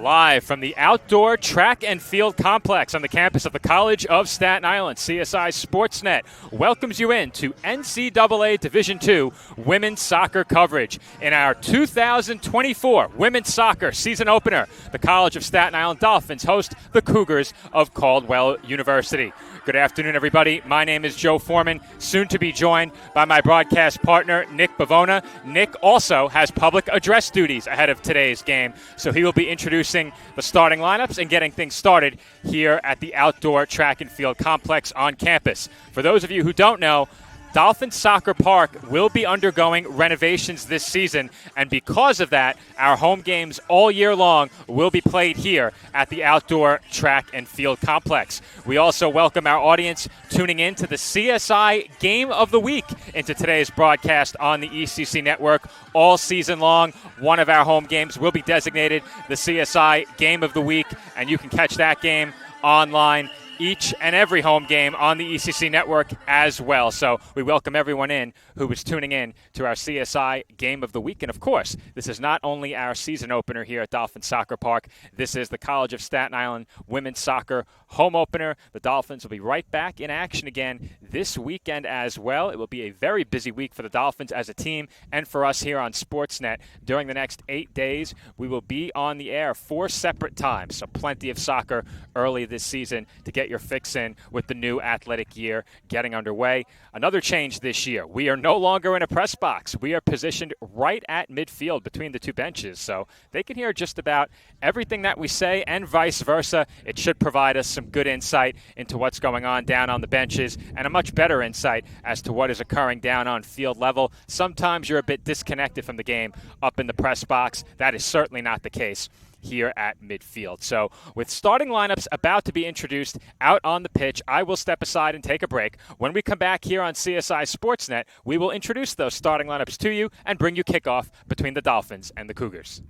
Live from the outdoor track and field complex on the campus of the College of Staten Island, CSI Sportsnet welcomes you in to NCAA Division II women's soccer coverage. In our 2024 women's soccer season opener, the College of Staten Island Dolphins host the Cougars of Caldwell University. Good afternoon, everybody. My name is Joe Foreman, soon to be joined by my broadcast partner, Nick Bavona. Nick also has public address duties ahead of today's game, so he will be introducing the starting lineups and getting things started here at the outdoor track and field complex on campus. For those of you who don't know, Dolphins Soccer Park will be undergoing renovations this season, and because of that, our home games all year long will be played here at the outdoor track and field complex. We also welcome our audience tuning in to the CSI Game of the Week into today's broadcast on the ECC network all season long. One of our home games will be designated the CSI Game of the Week, and you can catch that game online each and every home game on the ECC network as well. So we welcome everyone in who is tuning in to our CSI Game of the Week. And of course, this is not only our season opener here at Dolphins Soccer Park. This is the College of Staten Island women's soccer home opener. The Dolphins will be right back in action again this weekend as well. It will be a very busy week for the Dolphins as a team and for us here on Sportsnet. During the next 8 days, we will be on the air 4 separate times. So plenty of soccer early this season to get your fix in with the new athletic year getting underway. Another change this year. We are no longer in a press box. We are positioned right at midfield between the two benches, so they can hear just about everything that we say and vice versa. It should provide us some good insight into what's going on down on the benches and a much better insight as to what is occurring down on field level. Sometimes you're a bit disconnected from the game up in the press box. That is certainly not the case here at midfield. So with starting lineups about to be introduced out on the pitch, I will step aside and take a break. When we come back here on CSI Sportsnet, we will introduce those starting lineups to you and bring you kickoff between the Dolphins and the Cougars.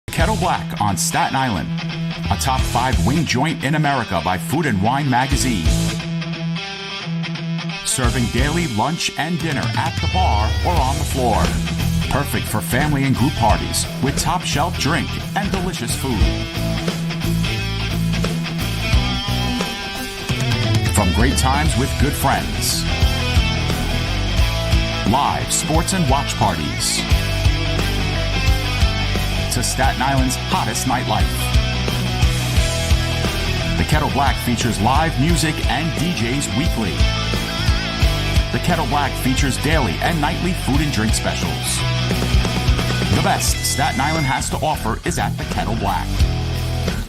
Kettle Black on Staten Island, a top 5 wing joint in America by Food and Wine magazine. Serving daily lunch and dinner at the bar or on the floor. Perfect for family and group parties with top shelf drink and delicious food. From great times with good friends. Live sports and watch parties. To Staten Island's hottest nightlife. The Kettle Black features live music and DJs weekly. The Kettle Black features daily and nightly food and drink specials. The best Staten Island has to offer is at the Kettle Black.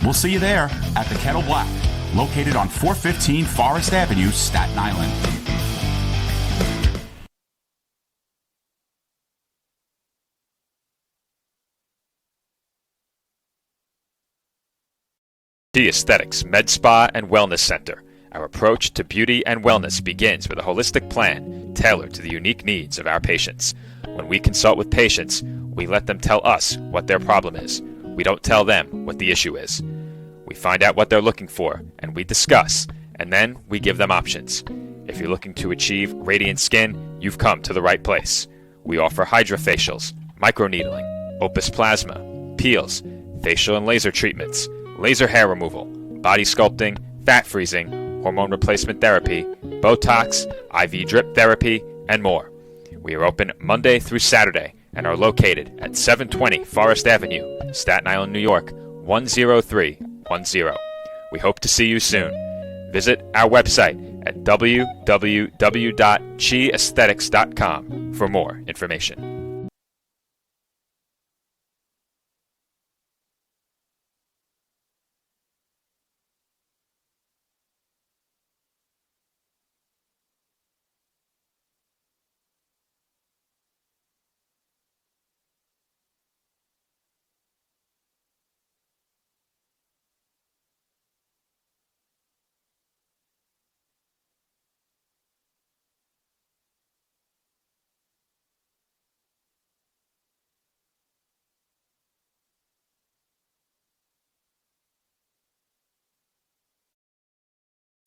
We'll see you there at the Kettle Black, located on 415 Forest Avenue, Staten Island. The Aesthetics Med Spa and Wellness Center. Our approach to beauty and wellness begins with a holistic plan tailored to the unique needs of our patients. When we consult with patients, we let them tell us what their problem is. We don't tell them what the issue is. We find out what they're looking for, and we discuss, and then we give them options. If you're looking to achieve radiant skin, you've come to the right place. We offer hydrofacials, microneedling, Opus Plasma, peels, facial and laser treatments, laser hair removal, body sculpting, fat freezing, hormone replacement therapy, Botox, IV drip therapy, and more. We are open Monday through Saturday and are located at 720 Forest Avenue, Staten Island, New York, 10310. We hope to see you soon. Visit our website at www.chiaesthetics.com for more information.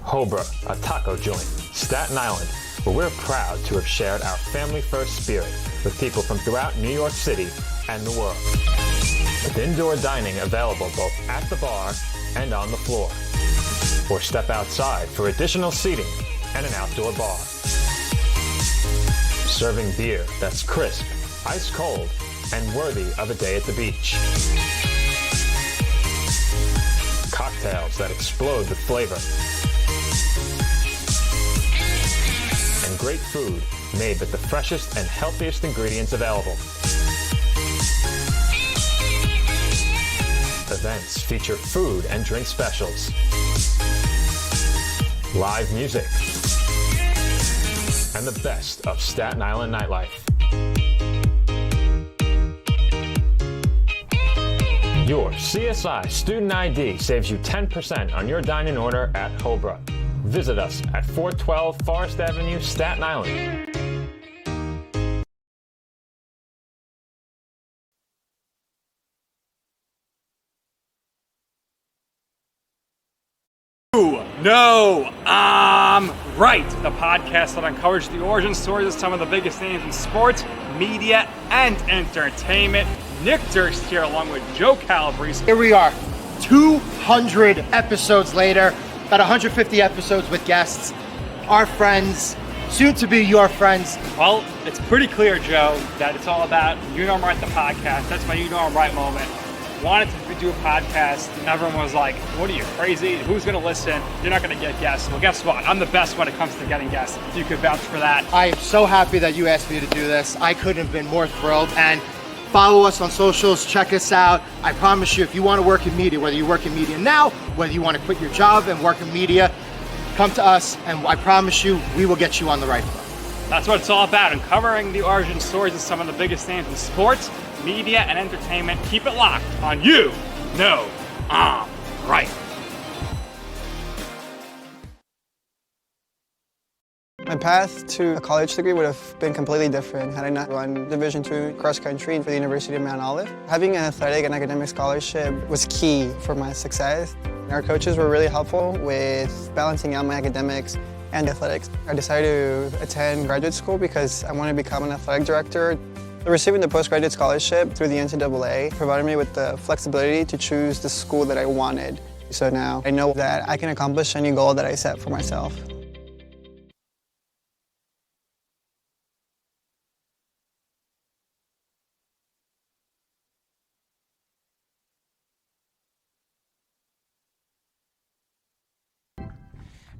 Cobra, a taco joint, Staten Island, where we're proud to have shared our family-first spirit with people from throughout New York City and the world. With indoor dining available both at the bar and on the floor. Or step outside for additional seating and an outdoor bar. Serving beer that's crisp, ice cold, and worthy of a day at the beach. Cocktails that explode with flavor. And great food made with the freshest and healthiest ingredients available. Events feature food and drink specials. Live music. And the best of Staten Island nightlife. Your CSI Student ID saves you 10% on your dining order at Cobra. Visit us at 412 Forest Avenue, Staten Island. No, I'm right. The podcast that uncovers the origin stories of some of the biggest names in sports, media, and entertainment. Nick Durst here along with Joe Calabrese. Here we are, 200 episodes later, about 150 episodes with guests, our friends, soon to be your friends. Well, it's pretty clear, Joe, that it's all about You Know I'm Right, the podcast. That's my You Know I'm Right moment. Wanted to do a podcast, and everyone was like, what are you, crazy? Who's going to listen? You're not going to get guests. Well, guess what? I'm the best when it comes to getting guests. You could vouch for that. I am so happy that you asked me to do this. I couldn't have been more thrilled. And follow us on socials, check us out. I promise you, if you want to work in media, whether you work in media now, whether you want to quit your job and work in media, come to us, and I promise you, we will get you on the right foot. That's what it's all about, uncovering the origin stories of some of the biggest names in sports, media, and entertainment. Keep it locked on You Know I'm Right. My path to a college degree would have been completely different had I not run Division II cross country for the University of Mount Olive. Having an athletic and academic scholarship was key for my success. Our coaches were really helpful with balancing out my academics and athletics. I decided to attend graduate school because I wanted to become an athletic director. Receiving the postgraduate scholarship through the NCAA provided me with the flexibility to choose the school that I wanted. So now I know that I can accomplish any goal that I set for myself.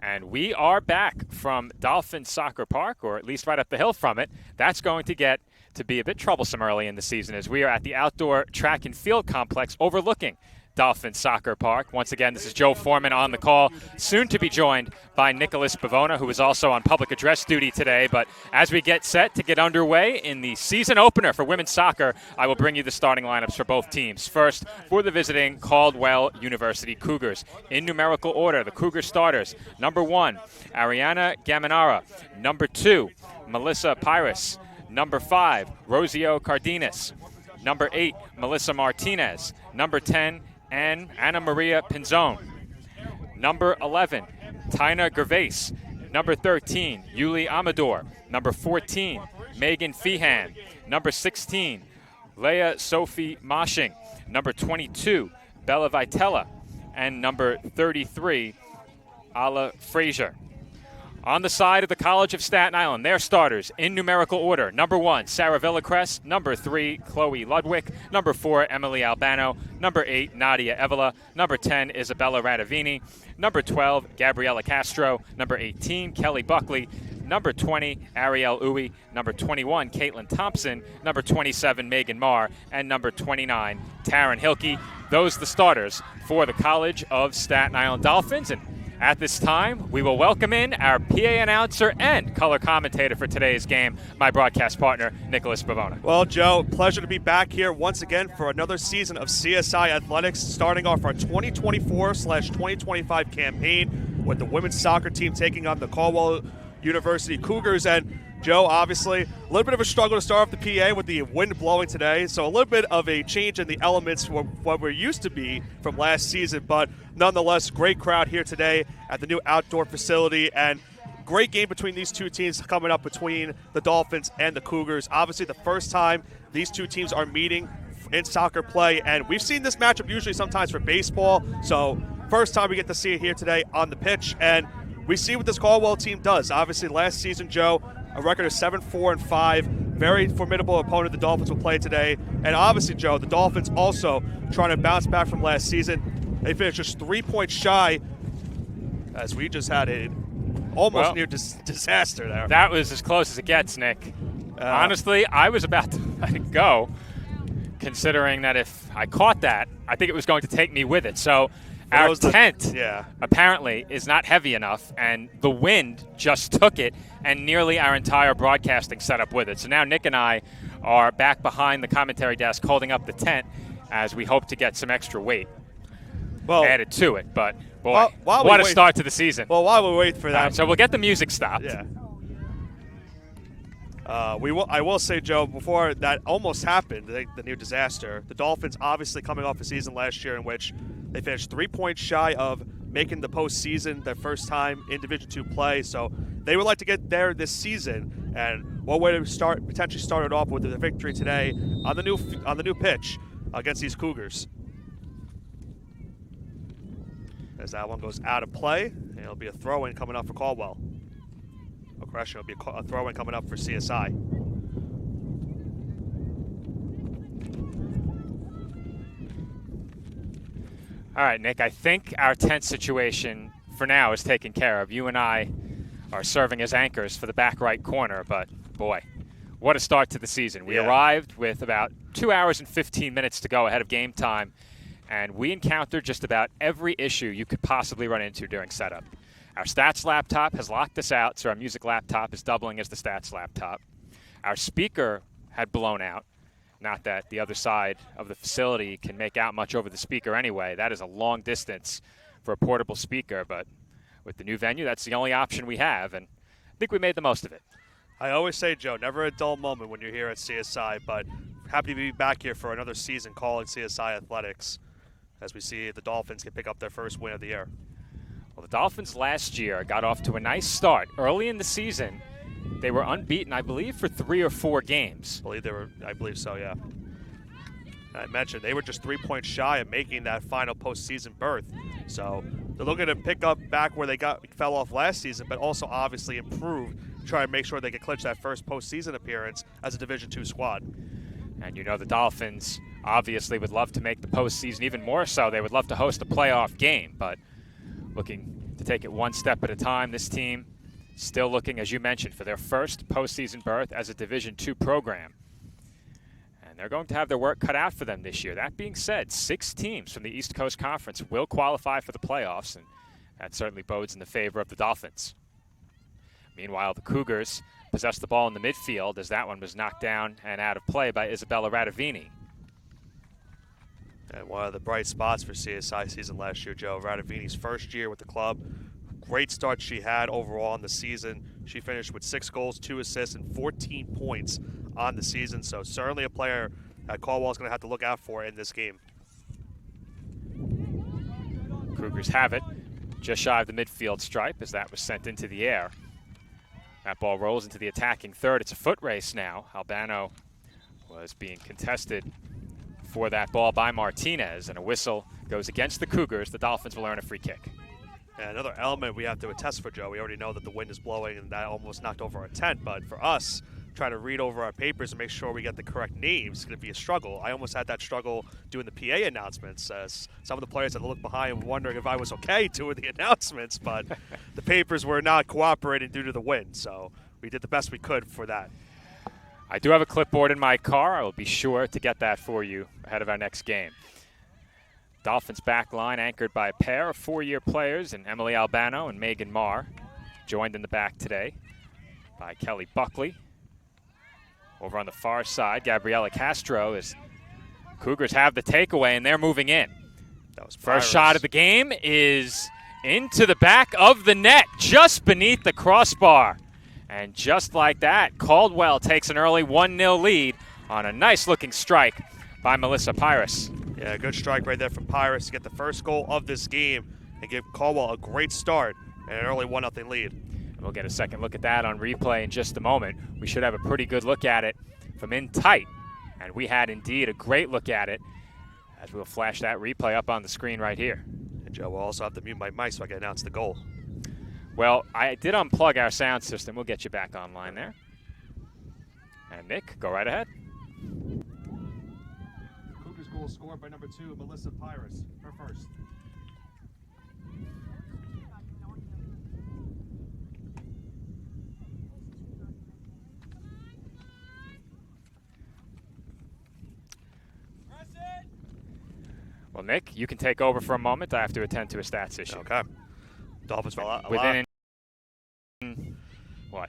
And we are back from Dolphin Soccer Park, or at least right up the hill from it. That's going to get to be a bit troublesome early in the season as we are at the outdoor track and field complex overlooking Dolphin Soccer Park. Once again, this is Joe Foreman on the call, soon to be joined by Nicholas Bavona, who is also on public address duty today. But as we get set to get underway in the season opener for women's soccer, I will bring you the starting lineups for both teams. First, for the visiting Caldwell University Cougars. In numerical order, the Cougar starters: number 1, Ariana Gaminara; number 2, Melissa Pyrus; number 5, Rosio Cardenas; number 8, Melissa Martinez; number 10, and Anna Maria Pinzone; number 11, Tina Gervais; number 13, Yuli Amador; number 14, Megan Feehan; number 16, Leah Sophie Moshing; number 22, Bella Vitella; and number 33, Ala Frazier. On the side of the College of Staten Island, their starters in numerical order: number 1, Sarah Villacrest; number 3, Chloe Ludwig; number 4, Emily Albano; number 8, Nadia Evola; number 10, Isabella Radavini; number 12, Gabriela Castro; number 18, Kelly Buckley; number 20, Ariel Uwe; number 21, Caitlin Thompson; number 27, Megan Marr; and number 29, Taryn Hilke. Those the starters for the College of Staten Island Dolphins. And at this time, we will welcome in our PA announcer and color commentator for today's game, my broadcast partner, Nicholas Bavona. Well, Joe, pleasure to be back here once again for another season of CSI Athletics, starting off our 2024/2025 campaign with the women's soccer team taking on the Caldwell University Cougars. And Joe, obviously, a little bit of a struggle to start off the PA with the wind blowing today, so a little bit of a change in the elements from what we're used to be from last season, but nonetheless, great crowd here today at the new outdoor facility, and great game between these two teams coming up between the Dolphins and the Cougars. Obviously, the first time these two teams are meeting in soccer play, and we've seen this matchup usually sometimes for baseball, so first time we get to see it here today on the pitch, and we see what this Caldwell team does. Obviously, last season, Joe, a record of 7-4-5. Very formidable opponent the Dolphins will play today. And obviously, Joe, the Dolphins also trying to bounce back from last season. They finished just 3 points shy, as we just had a almost near disaster there. That was as close as it gets, Nick. Honestly, I was about to let it go, considering that if I caught that, I think it was going to take me with it. So our tent apparently is not heavy enough, and the wind just took it and nearly our entire broadcasting setup with it. So now Nick and I are back behind the commentary desk holding up the tent as we hope to get some extra weight added to it. But, boy, what a start to the season. Well, while we wait for that. So we'll get the music stopped. Yeah. I will say, Joe, before that almost happened, the near disaster, the Dolphins obviously coming off a season last year in which they finished 3 points shy of making the postseason their first time in Division II play. So they would like to get there this season. And what way to potentially start it off with the victory today on the new pitch against these Cougars. As that one goes out of play, and it'll be a throw-in coming up for Caldwell. Correction, it'll be a throw-in coming up for CSI. All right, Nick, I think our tent situation for now is taken care of. You and I are serving as anchors for the back right corner, but boy, what a start to the season. We arrived with about 2 hours and 15 minutes to go ahead of game time, and we encountered just about every issue you could possibly run into during setup. Our stats laptop has locked us out, so our music laptop is doubling as the stats laptop. Our speaker had blown out. Not that the other side of the facility can make out much over the speaker anyway. That is a long distance for a portable speaker, but with the new venue, that's the only option we have, and I think we made the most of it. I always say, Joe, never a dull moment when you're here at CSI, but happy to be back here for another season calling CSI Athletics as we see the Dolphins can pick up their first win of the year. Well, the Dolphins last year got off to a nice start. Early in the season, they were unbeaten, I believe, for 3 or 4 games. I believe so, yeah. I mentioned they were just 3 points shy of making that final postseason berth. So they're looking to pick up back where they fell off last season, but also obviously improve, try and make sure they can clinch that first postseason appearance as a Division II squad. And you know the Dolphins obviously would love to make the postseason. Even more so, they would love to host a playoff game, but looking to take it one step at a time. This team still looking, as you mentioned, for their first postseason berth as a Division II program. And they're going to have their work cut out for them this year. That being said, 6 teams from the East Coast Conference will qualify for the playoffs, and that certainly bodes in the favor of the Dolphins. Meanwhile, the Cougars possessed the ball in the midfield as that one was knocked down and out of play by Isabella Radavini. And one of the bright spots for CSI season last year, Joe, Radavini's first year with the club. Great start she had overall in the season. She finished with 6 goals, 2 assists, and 14 points on the season. So certainly a player that Caldwell's going to have to look out for in this game. Cougars have it just shy of the midfield stripe as that was sent into the air. That ball rolls into the attacking third. It's a foot race now. Albano was being contested for that ball by Martinez, and a whistle goes against the Cougars. The Dolphins will earn a free kick. And another element we have to attest for, Joe, we already know that the wind is blowing and that almost knocked over our tent, but for us, trying to read over our papers and make sure we get the correct names is going to be a struggle. I almost had that struggle doing the PA announcements, as some of the players had to look behind and wondering if I was okay doing the announcements, but the papers were not cooperating due to the wind, so we did the best we could for that. I do have a clipboard in my car. I will be sure to get that for you ahead of our next game. Dolphins back line anchored by a pair of 4-year players in Emily Albano and Megan Marr, joined in the back today by Kelly Buckley. Over on the far side, Gabriela Castro, as Cougars have the takeaway and they're moving in. That was first shot of the game is into the back of the net, just beneath the crossbar. And just like that, Caldwell takes an early 1-0 lead on a nice-looking strike by Melissa Pyrus. Yeah, good strike right there from Pyrus to get the first goal of this game and give Caldwell a great start and an early 1-0 lead. We'll get a second look at that on replay in just a moment. We should have a pretty good look at it from in tight, and we had indeed a great look at it as we'll flash that replay up on the screen right here. And Joe will also have to mute my mic so I can announce the goal. Well, I did unplug our sound system. We'll get you back online there. And Nick, go right ahead. Cougars goal scored by number 2, Melissa Pyrus, her first. Well, Nick, you can take over for a moment. I have to attend to a stats issue. Okay. Dolphins Within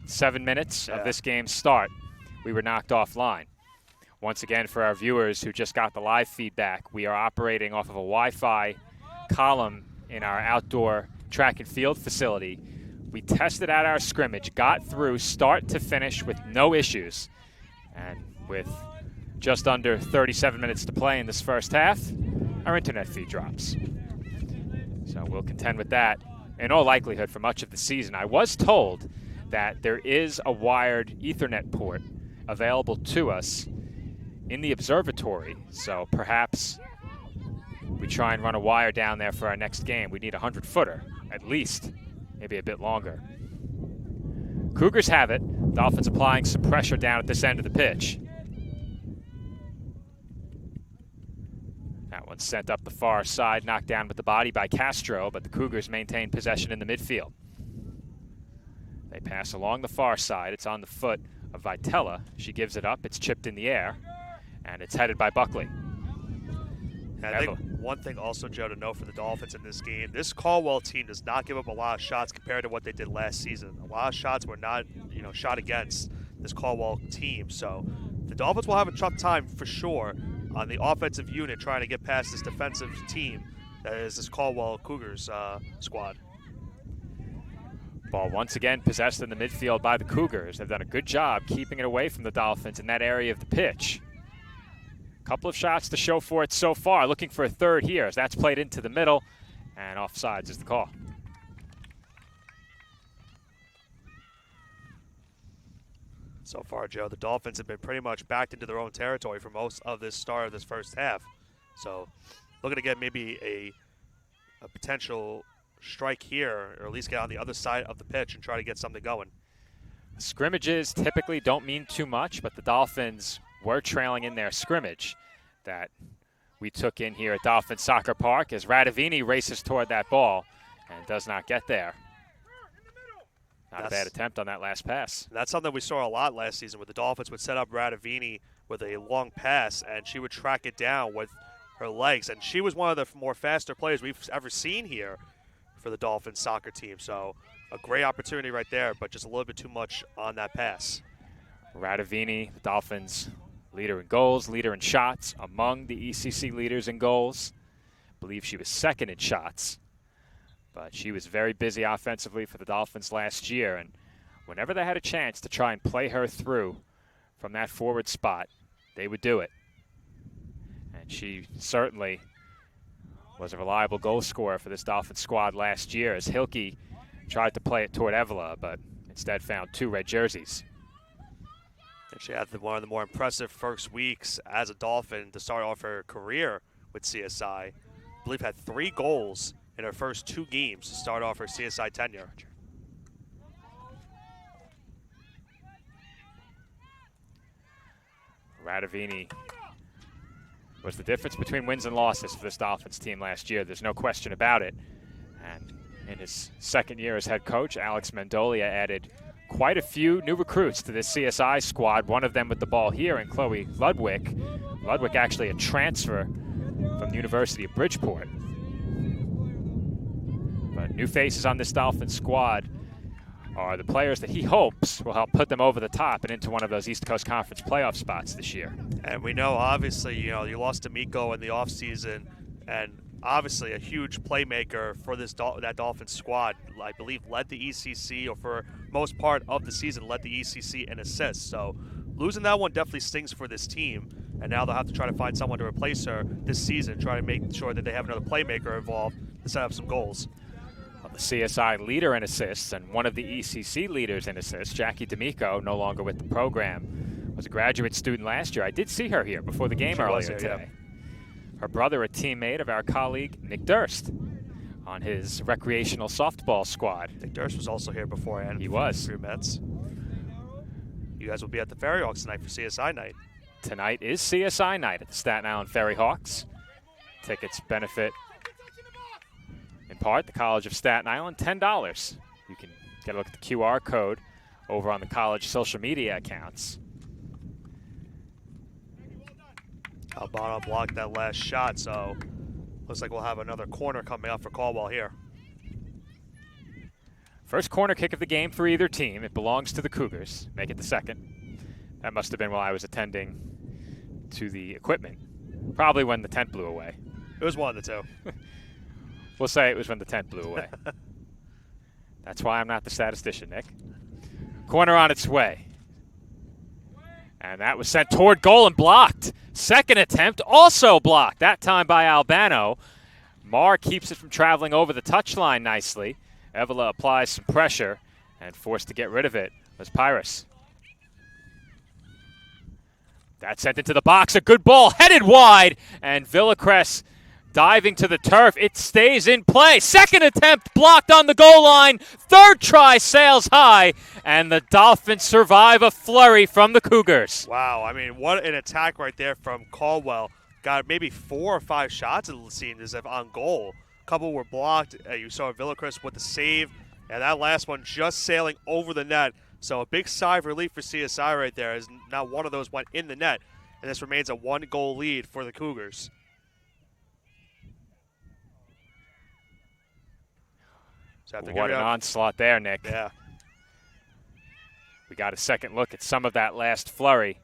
7 minutes of this game's start, we were knocked offline. Once again, for our viewers who just got the live feedback, we are operating off of a Wi-Fi column in our outdoor track and field facility. We tested out our scrimmage, got through start to finish with no issues. And with just under 37 minutes to play in this first half, our internet feed drops. So we'll contend with that in all likelihood for much of the season. I was told that there is a wired Ethernet port available to us in the observatory, so perhaps we try and run a wire down there for our next game. We need a 100-footer, at least, maybe a bit longer. Cougars have it. Dolphins applying some pressure down at this end of the pitch. That one's sent up the far side, knocked down with the body by Castro, but the Cougars maintain possession in the midfield. They pass along the far side. It's on the foot of Vitella. She gives it up. It's chipped in the air, and it's headed by Buckley. And I think one thing also, Joe, to know for the Dolphins in this game, this Caldwell team does not give up a lot of shots compared to what they did last season. A lot of shots were not, shot against this Caldwell team. So the Dolphins will have a tough time for sure on the offensive unit trying to get past this defensive team that is this Caldwell Cougars squad. Ball once again possessed in the midfield by the Cougars. They've done a good job keeping it away from the Dolphins in that area of the pitch. A couple of shots to show for it so far. Looking for a third here as that's played into the middle, and offsides is the call. So far, Joe, the Dolphins have been pretty much backed into their own territory for most of this start of this first half. So looking to get maybe a potential strike here, or at least get on the other side of the pitch and try to get something going. Scrimmages typically don't mean too much, but the Dolphins were trailing in their scrimmage that we took in here at Dolphins Soccer Park as Radavini races toward that ball and does not get there. Not a bad attempt on that last pass. That's something we saw a lot last season, where the Dolphins would set up Radavini with a long pass, and she would track it down with her legs. And she was one of the more faster players we've ever seen here for the Dolphins soccer team. So a great opportunity right there, but just a little bit too much on that pass. Radavini, the Dolphins leader in goals, leader in shots, among the ECC leaders in goals. I believe she was second in shots. But she was very busy offensively for the Dolphins last year, and whenever they had a chance to try and play her through from that forward spot, they would do it. And she certainly was a reliable goal scorer for this Dolphins squad last year as Hilke tried to play it toward Evela, but instead found 2 red jerseys. And she had one of the more impressive first weeks as a Dolphin to start off her career with CSI. I believe had 3 goals in her first 2 games to start off her CSI tenure. Radavini was the difference between wins and losses for this Dolphins team last year. There's no question about it. And in his second year as head coach, Alex Mendolia added quite a few new recruits to this CSI squad, one of them with the ball here, and Chloe Ludwig. Ludwig actually a transfer from the University of Bridgeport. But new faces on this Dolphins squad are the players that he hopes will help put them over the top and into one of those East Coast Conference playoff spots this year. And we know, obviously, you lost to Miko in the offseason, and obviously a huge playmaker for that Dolphins squad. I believe led the ECC, or for most part of the season, led the ECC in assists. So losing that one definitely stings for this team. And now they'll have to try to find someone to replace her this season, try to make sure that they have another playmaker involved to set up some goals. The CSI leader in assists and one of the ECC leaders in assists, Jackie D'Amico, no longer with the program, was a graduate student last year. I did see her here before the game earlier today. Her brother, a teammate of our colleague Nick Durst, on his recreational softball squad. Nick Durst was also here beforehand. He was. For your Mets. You guys will be at the Ferry Hawks tonight for CSI night. Tonight is CSI night at the Staten Island Ferry Hawks. Tickets benefit, in part, the College of Staten Island, $10. You can get a look at the QR code over on the college social media accounts. Albano blocked that last shot, so looks like we'll have another corner coming up for Caldwell here. First corner kick of the game for either team. It belongs to the Cougars. Make it the second. That must have been while I was attending to the equipment. Probably when the tent blew away. It was one of the two. We'll say it was when the tent blew away. That's why I'm not the statistician, Nick. Corner on its way. And that was sent toward goal and blocked. Second attempt also blocked, that time by Albano. Marr keeps it from traveling over the touchline nicely. Evola applies some pressure, and forced to get rid of it was Pyrus. That sent into the box. A good ball headed wide, and Villacrest diving to the turf. It stays in play. Second attempt blocked on the goal line. Third try sails high, and the Dolphins survive a flurry from the Cougars. Wow, I mean, what an attack right there from Caldwell. Got maybe 4 or 5 shots, it seemed as if, on goal. A couple were blocked. You saw Villacrest with the save, and that last one just sailing over the net. So a big sigh of relief for CSI right there, as now one of those went in the net, and this remains a 1-goal lead for the Cougars. So what an onslaught there, Nick. Yeah. We got a second look at some of that last flurry.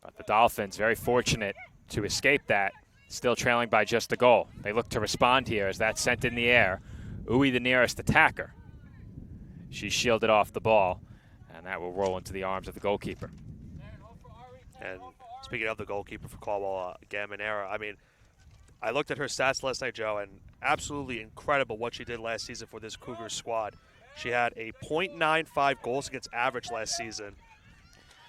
But the Dolphins very fortunate to escape that, still trailing by just a goal. They look to respond here as that's sent in the air. Uwe, the nearest attacker. She shielded off the ball, and that will roll into the arms of the goalkeeper. And speaking of the goalkeeper for Caldwell, Gamanera, I mean, I looked at her stats last night, Joe, and absolutely incredible what she did last season for this Cougars squad. She had a .95 goals against average last season.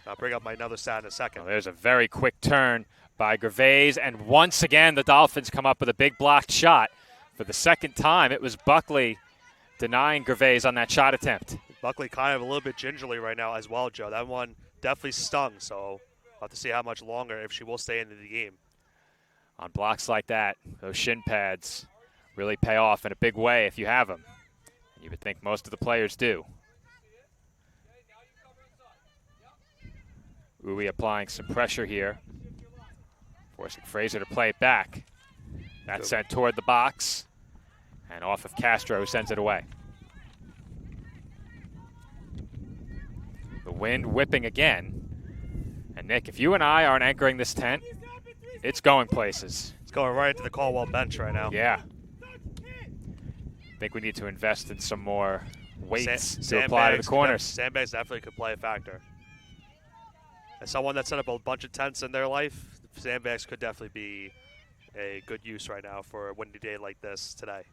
I'll bring up my another stat in a second. Well, there's a very quick turn by Gervais, and once again the Dolphins come up with a big blocked shot. For the second time, it was Buckley denying Gervais on that shot attempt. Buckley kind of a little bit gingerly right now as well, Joe. That one definitely stung, so we'll have to see how much longer, if she will stay into the game. On blocks like that, those shin pads really pay off in a big way if you have them. And you would think most of the players do. Uwe applying some pressure here, forcing Fraser to play it back. That's sent toward the box, and off of Castro, who sends it away. The wind whipping again. And Nick, if you and I aren't anchoring this tent, it's going places. It's going right into the Caldwell bench right now. Yeah. I think we need to invest in some more weights to apply to the Sandbags, corners. Sandbags definitely could play a factor. As someone that set up a bunch of tents in their life, sandbags could definitely be a good use right now for a windy day like this today.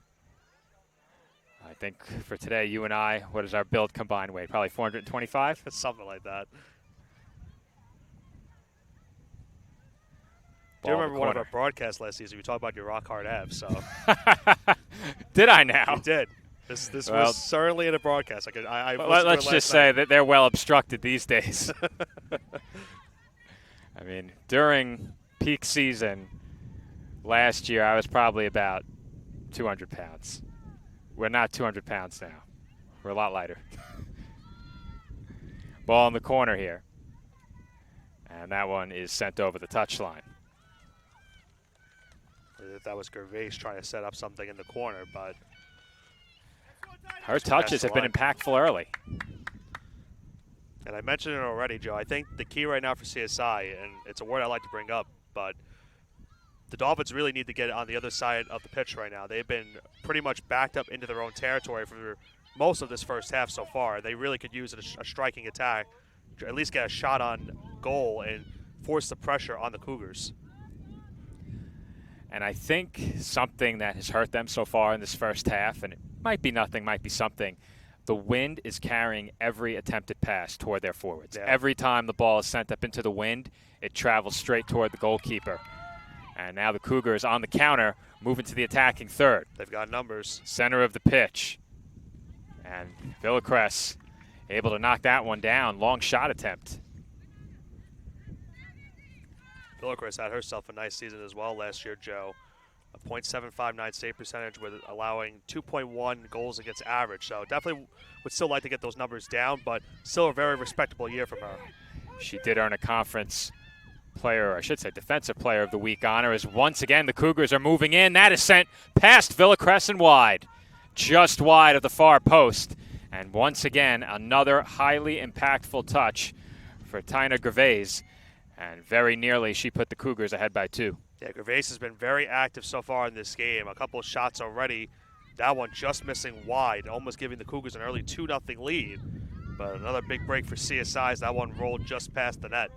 I think for today, you and I, what is our build combined weight? Probably 425? Something like that. Do Ball you in remember the one of corner. our broadcasts last season? We talked about your rock hard abs, so. Did I now? You did. This Well, was certainly in a broadcast. Let's just say that they're well obstructed these days. I mean, during peak season last year, I was probably about 200 pounds. We're not 200 pounds now. We're a lot lighter. Ball in the corner here. And that one is sent over the touchline. That was Gervais trying to set up something in the corner, but her touches have been impactful early. And I mentioned it already, Joe. I think the key right now for CSI, and it's a word I like to bring up, but the Dolphins really need to get on the other side of the pitch right now. They've been pretty much backed up into their own territory for most of this first half so far. They really could use a striking attack, to at least get a shot on goal and force the pressure on the Cougars. And I think something that has hurt them so far in this first half, and it might be nothing, might be something, the wind is carrying every attempted pass toward their forwards. Yeah. Every time the ball is sent up into the wind, it travels straight toward the goalkeeper. And now the Cougars on the counter, moving to the attacking third. They've got numbers. Center of the pitch. And Villacrest able to knock that one down. Long shot attempt. Villacrest had herself a nice season as well last year, Joe. A .759 save percentage with allowing 2.1 goals against average. So definitely would still like to get those numbers down, but still a very respectable year from her. She did earn a conference player, or I should say defensive player of the week honor, as once again the Cougars are moving in. That is sent past Villacrest and wide. Just wide of the far post. And once again, another highly impactful touch for Tina Gervais. And very nearly she put the Cougars ahead by 2. Yeah, Gervais has been very active so far in this game. A couple of shots already. That one just missing wide, almost giving the Cougars an early 2-0 lead. But another big break for CSI as that one rolled just past the net.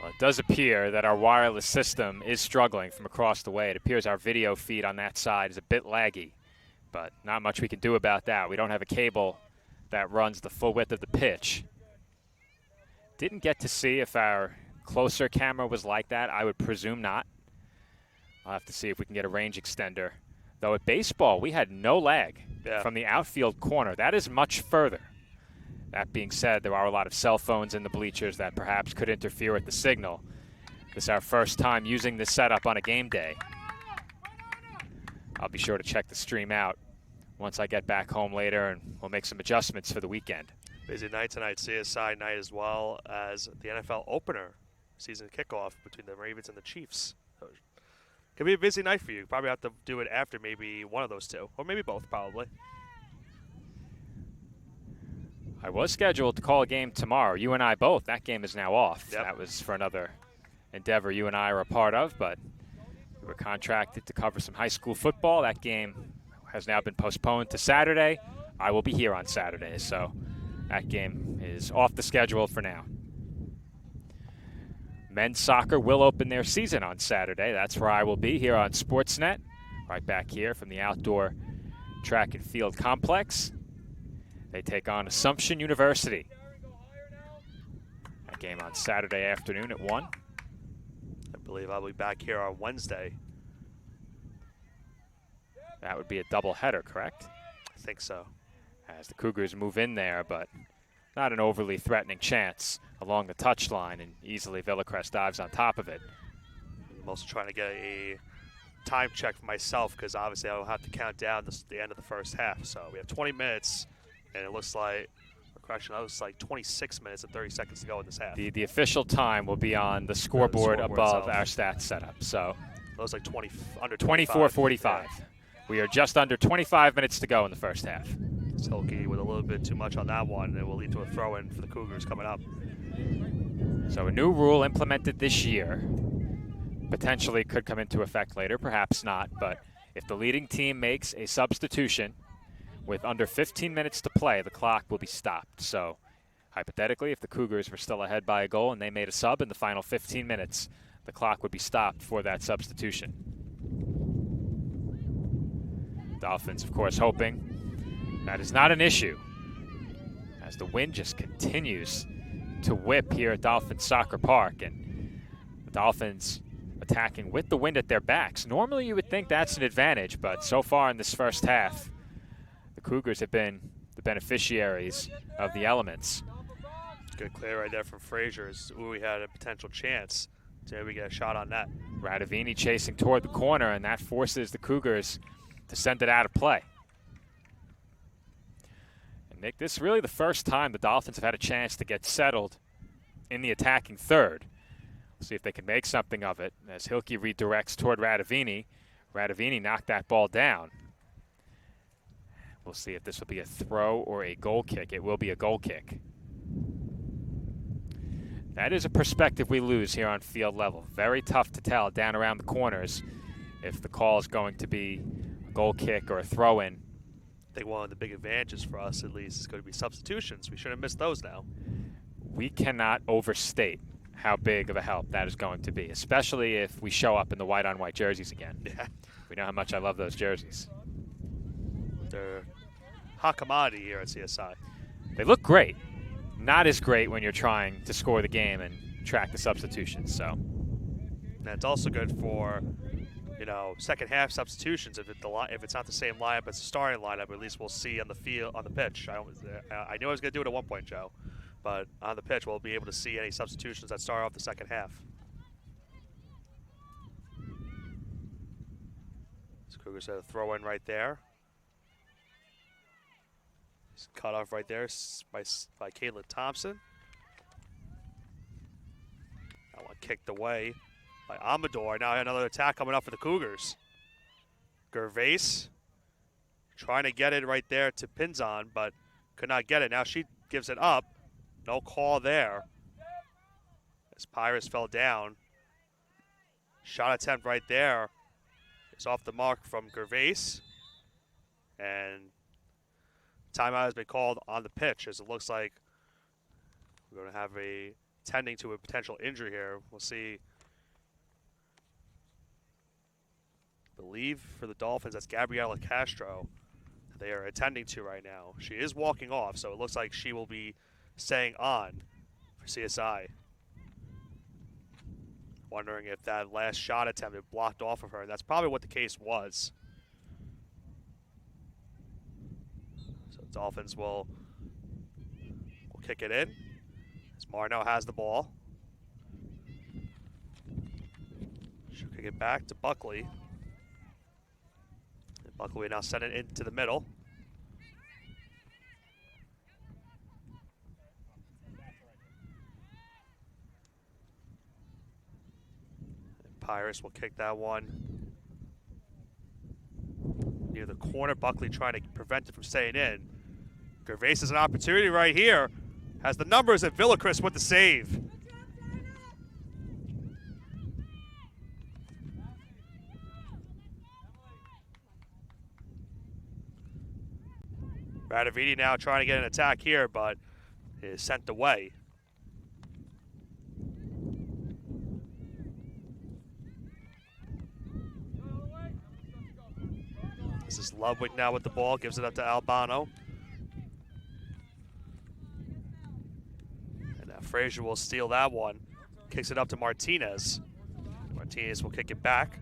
Well, it does appear that our wireless system is struggling from across the way. It appears our video feed on that side is a bit laggy, but not much we can do about that. We don't have a cable that runs the full width of the pitch. Didn't get to see if our closer camera was like that. I would presume not. I'll have to see if we can get a range extender. Though at baseball, we had no lag from the outfield corner. That is much further. That being said, there are a lot of cell phones in the bleachers that perhaps could interfere with the signal. This is our first time using this setup on a game day. I'll be sure to check the stream out once I get back home later, and we'll make some adjustments for the weekend. Busy night tonight, CSI night, as well as the NFL opener season kickoff between the Ravens and the Chiefs. So could be a busy night for you. Probably have to do it after maybe one of those two, or maybe both, probably. I was scheduled to call a game tomorrow. You and I both. That game is now off. Yep. That was for another endeavor you and I are a part of, but we were contracted to cover some high school football. That game has now been postponed to Saturday. I will be here on Saturday, so that game is off the schedule for now. Men's soccer will open their season on Saturday. That's where I will be, here on Sportsnet, right back here from the outdoor track and field complex. They take on Assumption University. That game on Saturday afternoon at 1. I believe I'll be back here on Wednesday. That would be a doubleheader, correct? I think so. As the Cougars move in there, but not an overly threatening chance along the touchline, and easily Villacrest dives on top of it. I'm also trying to get a time check for myself, because obviously I will have to count down the end of the first half. So we have 20 minutes, and it looks like, correction, it looks like 26 minutes and 30 seconds to go in this half. The official time will be on the scoreboard above our stats setup. So it looks like under 24:45. Yeah. We are just under 25 minutes to go in the first half. Silky with a little bit too much on that one. It will lead to a throw-in for the Cougars coming up. So a new rule implemented this year potentially could come into effect later, perhaps not, but if the leading team makes a substitution with under 15 minutes to play, the clock will be stopped. So hypothetically, if the Cougars were still ahead by a goal and they made a sub in the final 15 minutes, the clock would be stopped for that substitution. Dolphins, of course, hoping that is not an issue, as the wind just continues to whip here at Dolphin Soccer Park, and the Dolphins attacking with the wind at their backs. Normally you would think that's an advantage, but so far in this first half, the Cougars have been the beneficiaries of the elements. Good clear right there from Frazier. We had a potential chance to maybe get a shot on net. Radavini chasing toward the corner, and that forces the Cougars to send it out of play. And Nick, this is really the first time the Dolphins have had a chance to get settled in the attacking third. We'll see if they can make something of it as Hilke redirects toward Radavini. Radavini knocked that ball down. We'll see if this will be a throw or a goal kick. It will be a goal kick. That is a perspective we lose here on field level. Very tough to tell down around the corners if the call is going to be a goal kick or a throw-in. I think one of the big advantages for us, at least, is going to be substitutions. We shouldn't miss those now. We cannot overstate how big of a help that is going to be, especially if we show up in the white-on-white jerseys again. Yeah. We know how much I love those jerseys. They're hot commodity here at CSI. They look great. Not as great when you're trying to score the game and track the substitutions. So, and it's also good for, second half substitutions. If it's not the same lineup as the starting lineup, at least we'll see on the field, on the pitch. I knew I was going to do it at one point, Joe, but on the pitch we'll be able to see any substitutions that start off the second half. So Cougars had a throw in right there. He's cut off right there by Caitlin Thompson. That one kicked away by Amador. Now another attack coming up for the Cougars. Gervais trying to get it right there to Pinzon, but could not get it. Now she gives it up. No call there. As Pyrus fell down. Shot attempt right there. It's off the mark from Gervais. And timeout has been called on the pitch, as it looks like we're going to have tending to a potential injury here. We'll see. I believe for the Dolphins, that's Gabriela Castro they are attending to right now. She is walking off, so it looks like she will be staying on for CSI. Wondering if that last shot attempt had blocked off of her, and that's probably what the case was. So the Dolphins will kick it in as Marno has the ball. She'll kick it back to Buckley. And Buckley will now send it into the middle. And Pyrus will kick that one near the corner. Buckley trying to prevent it from staying in. Gervais has an opportunity right here. Has the numbers, and Villacris with the save. Radavidi now trying to get an attack here, but is sent away. This is Ludwig now with the ball, gives it up to Albano. And now Frazier will steal that one. Kicks it up to Martinez. Martinez will kick it back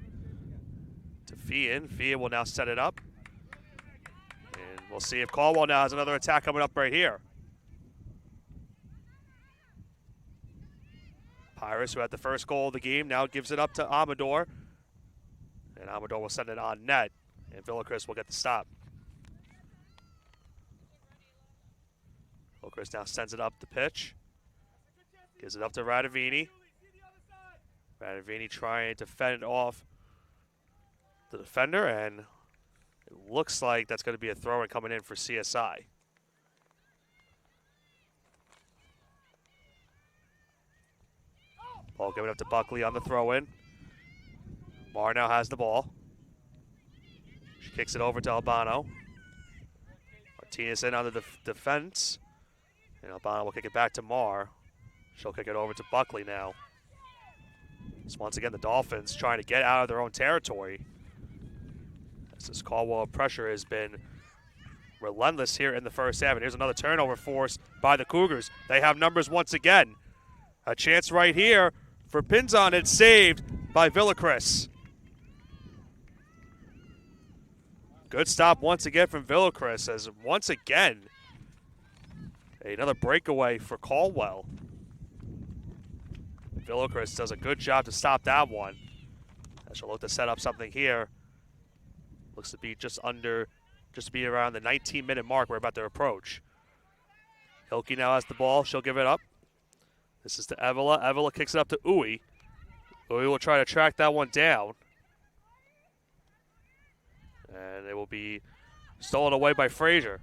to Fian. Fian will now set it up. And we'll see if Caldwell now has another attack coming up right here. Pyrus, who had the first goal of the game, now gives it up to Amador. And Amador will send it on net. And Villacris will get the stop. Villacris now sends it up the pitch. Gives it up to Radavini. Radavini trying to fend off the defender, and it looks like that's going to be a throw-in coming in for CSI. Ball given up to Buckley on the throw-in. Marr now has the ball. She kicks it over to Albano. Martinez in on the defense. And Albano will kick it back to Marr. She'll kick it over to Buckley now. So once again, the Dolphins trying to get out of their own territory. As this Caldwell pressure has been relentless here in the first half. And here's another turnover forced by the Cougars. They have numbers once again. A chance right here for Pinzon. It's saved by Villacris. Good stop once again from Villacris, as once again, another breakaway for Caldwell. Villacris does a good job to stop that one. And she'll look to set up something here. Looks to be just to be around the 19-minute mark we're about to approach. Hilke now has the ball. She'll give it up. This is to Evela. Evela kicks it up to Uwe. Uwe will try to track that one down. And it will be stolen away by Frazier.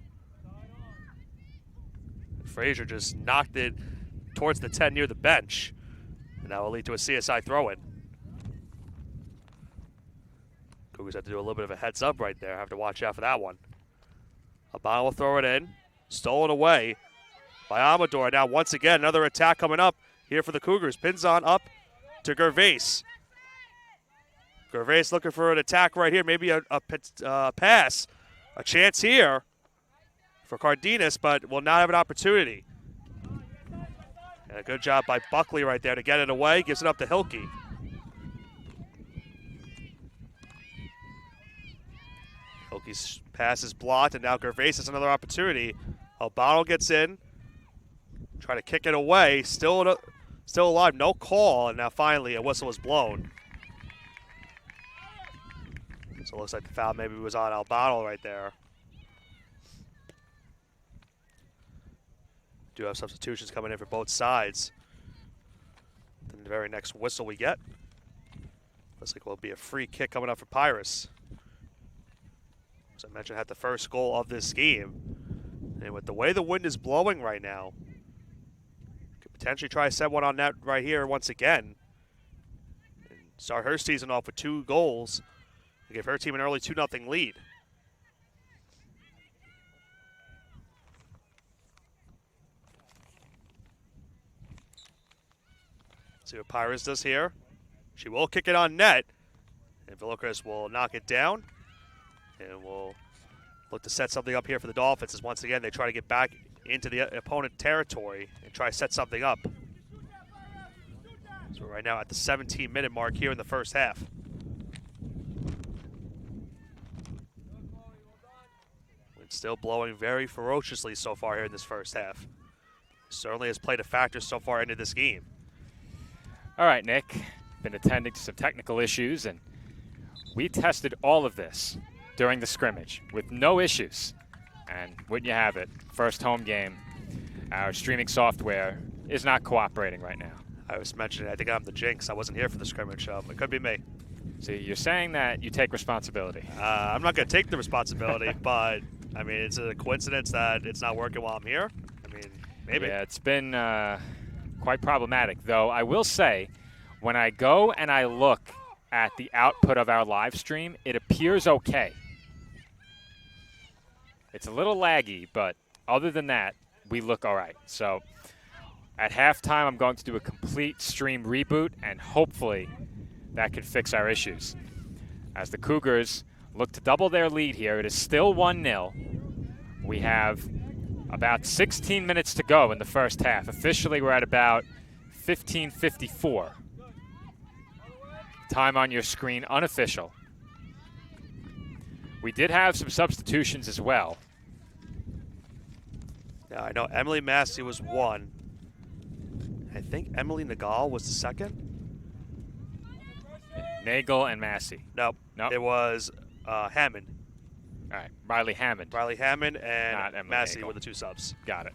Frazier just knocked it towards the 10 near the bench. And that will lead to a CSI throw-in. Cougars have to do a little bit of a heads up right there. Have to watch out for that one. Abano will throw it in. Stolen away by Amador. Now once again, another attack coming up here for the Cougars. Pinzon up to Gervais. Gervais looking for an attack right here. Maybe a pass. A chance here for Cardenas, but will not have an opportunity. And a good job by Buckley right there to get it away. Gives it up to Hilke. Hilke's pass is blocked, and now Gervais has another opportunity. Albano gets in. Try to kick it away. Still alive. No call, and now finally a whistle was blown. So it looks like the foul maybe was on Albano right there. Do have substitutions coming in for both sides. Then the very next whistle we get, looks like it will be a free kick coming up for Pirates. As I mentioned, had the first goal of this game. And with the way the wind is blowing right now, could potentially try to set one on net right here once again. And start her season off with 2 goals and give her team an early 2-0 lead. See what Pirates does here. She will kick it on net, and Villacris will knock it down, and will look to set something up here for the Dolphins as once again they try to get back into the opponent territory and try to set something up. So we're right now at the 17-minute mark here in the first half. It's still blowing very ferociously so far here in this first half. Certainly has played a factor so far into this game. All right, Nick. Been attending to some technical issues, and we tested all of this during the scrimmage with no issues. And wouldn't you have it, first home game, our streaming software is not cooperating right now. I was mentioning, I think I'm the jinx. I wasn't here for the scrimmage, so it could be me. See, you're saying that you take responsibility. I'm not going to take the responsibility, but, I mean, it's a coincidence that it's not working while I'm here. I mean, maybe. Yeah, it's been quite problematic, though I will say when I go and I look at the output of our live stream, it appears okay. It's a little laggy, but other than that, we look all right. So at halftime, I'm going to do a complete stream reboot, and hopefully that can fix our issues. As the Cougars look to double their lead here, it is still 1-0. We have about 16 minutes to go in the first half. Officially, we're at about 15:54. Time on your screen, unofficial. We did have some substitutions as well. Now, I know Emily Massey was 1. I think Emily Nagal was the 2nd. Nagel and Massey. Nope. It was Hammond. All right, Riley Hammond. Riley Hammond and Massey Nagel were the 2 subs. Got it.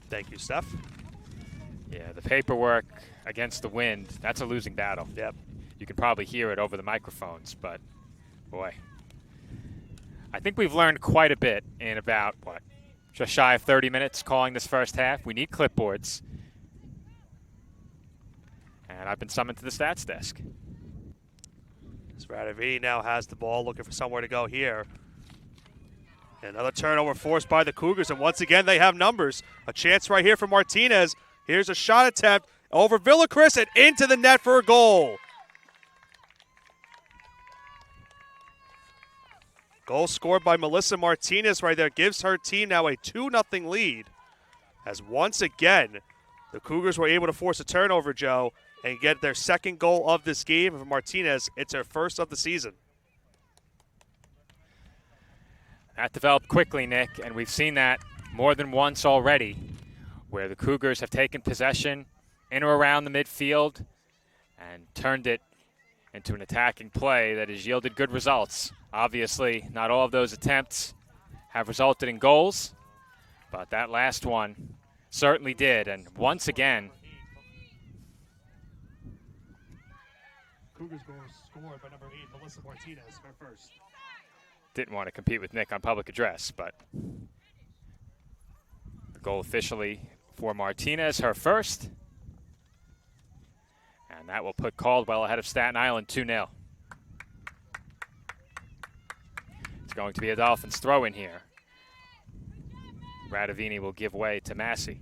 Thank you, Steph. Yeah, the paperwork against the wind, that's a losing battle. Yep. You can probably hear it over the microphones, but boy. I think we've learned quite a bit in about, just shy of 30 minutes calling this first half. We need clipboards. And I've been summoned to the stats desk. Sradovini now has the ball, looking for somewhere to go here. Another turnover forced by the Cougars, and once again they have numbers. A chance right here for Martinez. Here's a shot attempt over Villacris and into the net for a goal. Goal scored by Melissa Martinez right there. Gives her team now a 2-0 lead. As once again, the Cougars were able to force a turnover, Joe, and get their second goal of this game. For Martinez, it's her first of the season. That developed quickly, Nick, and we've seen that more than once already, where the Cougars have taken possession in or around the midfield and turned it into an attacking play that has yielded good results. Obviously, not all of those attempts have resulted in goals, but that last one certainly did. And once again, Cougars goal scored by number 8, Melissa Martinez, her first. didn't want to compete with Nick on public address, but the goal officially for Martinez, her first. And that will put Caldwell ahead of Staten Island 2-0. It's going to be a Dolphins throw in here. Radavini will give way to Massey.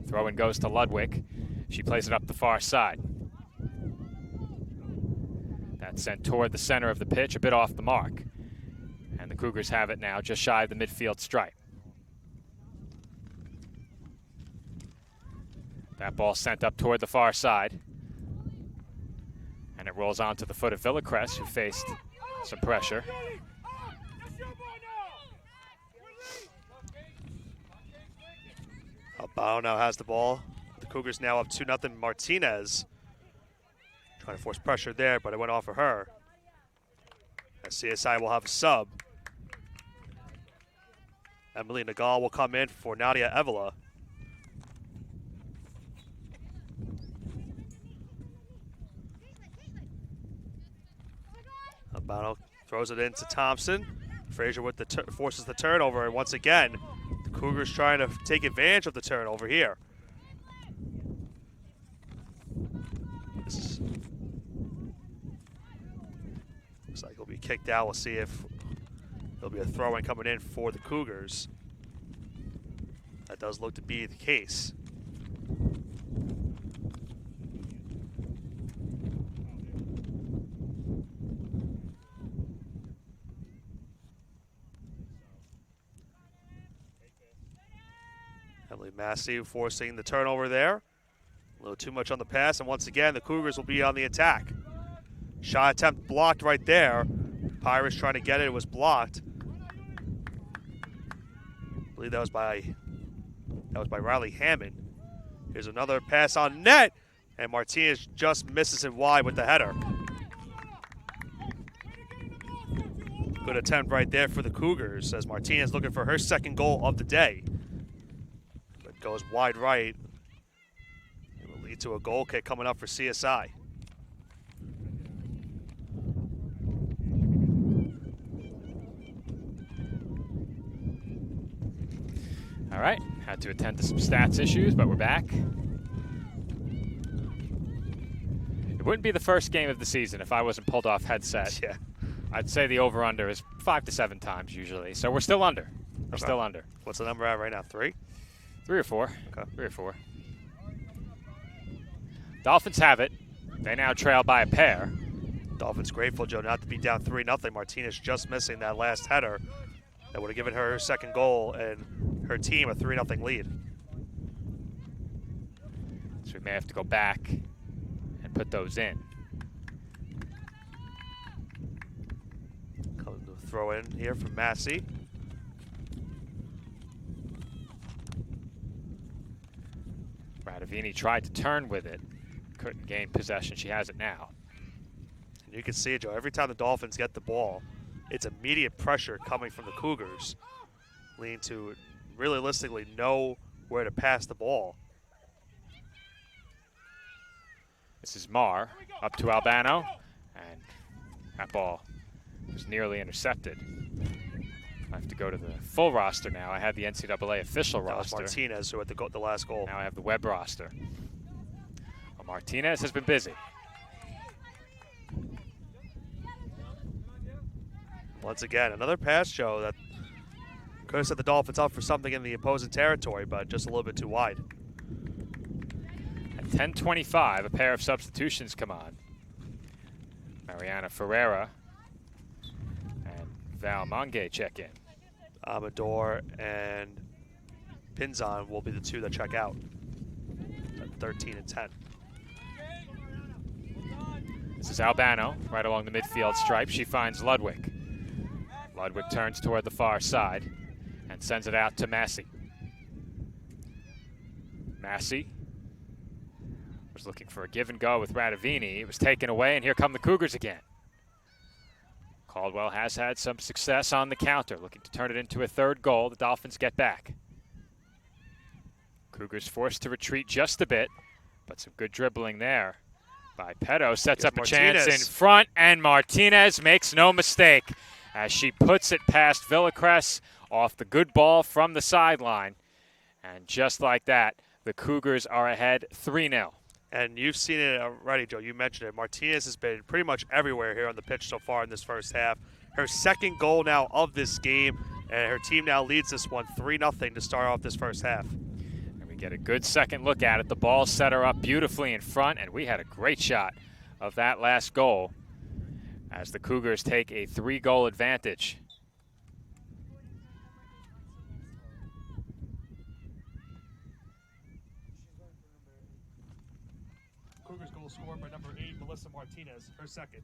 Throw-in goes to Ludwig. She plays it up the far side. That's sent toward the center of the pitch, a bit off the mark. And the Cougars have it now just shy of the midfield stripe. That ball sent up toward the far side. And it rolls onto the foot of Villacrest, who faced some pressure. Albano now has the ball. The Cougars now up 2-0. Martinez trying to force pressure there, but it went off of her. As CSI will have a sub. Emily Nagal will come in for Nadia Evela. Albano throws it into Thompson. Frazier with the forces the turnover, and once again, the Cougars trying to take advantage of the turnover here. Looks like he'll be kicked out. We'll see if there'll be a throw-in coming in for the Cougars. That does look to be the case. Emily Massey forcing the turnover there. A little too much on the pass, and once again, the Cougars will be on the attack. Shot attempt blocked right there. Pirates trying to get it. It was blocked. I believe that was by Riley Hammond. Here's another pass on net, and Martinez just misses it wide with the header. Good attempt right there for the Cougars, as Martinez looking for her second goal of the day. But goes wide right. It will lead to a goal kick coming up for CSI. All right, had to attend to some stats issues, but we're back. It wouldn't be the first game of the season if I wasn't pulled off headset. Yeah. I'd say the over-under is 5 to 7 times usually, so we're still under. We're still under. What's the number at right now, 3? 3 or 4. Okay. 3 or 4. Dolphins have it. They now trail by a pair. Dolphins grateful, Joe, not to be down 3-0. Martinez just missing that last header. That would have given her second goal and her team a 3-0 lead. So we may have to go back and put those in. Coming to throw in here from Massey. Radavini tried to turn with it. Couldn't gain possession. She has it now. And you can see it, Joe. Every time the Dolphins get the ball, it's immediate pressure coming from the Cougars, leading to realistically know where to pass the ball. This is Marr up to Albano, and that ball was nearly intercepted. I have to go to the full roster now. I had the NCAA official roster. That was Martinez who had the last goal. Now I have the web roster. Well, Martinez has been busy. Once again, another pass, Joe, that could have set the Dolphins up for something in the opposing territory, but just a little bit too wide. At 10:25, a pair of substitutions come on. Mariana Ferreira and Val Mange check in. Amador and Pinzon will be the two that check out at 13 and 10. This is Albano right along the midfield stripe. She finds Ludwig. Ludwig turns toward the far side and sends it out to Massey. Massey was looking for a give and go with Radavini. It was taken away, and here come the Cougars again. Caldwell has had some success on the counter, looking to turn it into a third goal. The Dolphins get back. Cougars forced to retreat just a bit, but some good dribbling there by Petto, sets up a Martinez. chance in front, and Martinez makes no mistake as she puts it past Villacrest off the good ball from the sideline. And just like that, the Cougars are ahead 3-0. And you've seen it already, Joe. You mentioned it. Martinez has been pretty much everywhere here on the pitch so far in this first half. Her second goal now of this game, and her team now leads this one 3-0 to start off this first half. And we get a good second look at it. The ball set her up beautifully in front, and we had a great shot of that last goal as the Cougars take a 3-goal advantage. Cougars goal scored by number 8, Melissa Martinez, her second.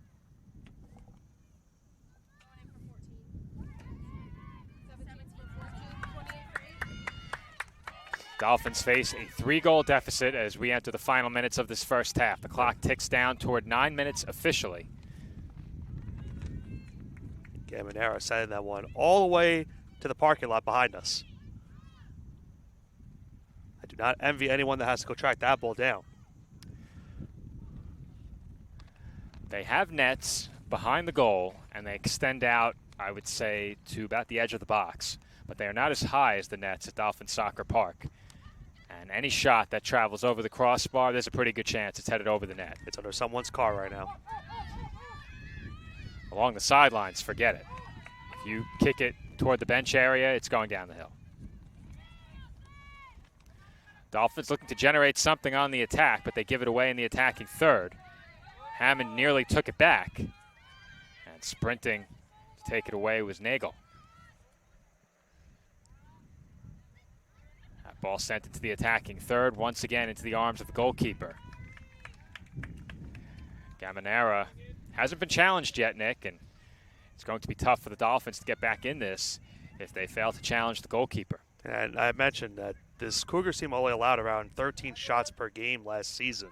Dolphins face a 3-goal deficit as we enter the final minutes of this first half. The clock ticks down toward 9 minutes officially. Gamanera sending that one all the way to the parking lot behind us. I do not envy anyone that has to go track that ball down. They have nets behind the goal, and they extend out, I would say, to about the edge of the box. But they are not as high as the nets at Dolphin Soccer Park. And any shot that travels over the crossbar, there's a pretty good chance it's headed over the net. It's under someone's car right now. Along the sidelines, forget it. If you kick it toward the bench area, it's going down the hill. Dolphins looking to generate something on the attack, but they give it away in the attacking third. Hammond nearly took it back. And sprinting to take it away was Nagel. That ball sent into the attacking third, once again into the arms of the goalkeeper. Gamanera hasn't been challenged yet, Nick, and it's going to be tough for the Dolphins to get back in this if they fail to challenge the goalkeeper. And I mentioned that this Cougars team only allowed around 13 shots per game last season.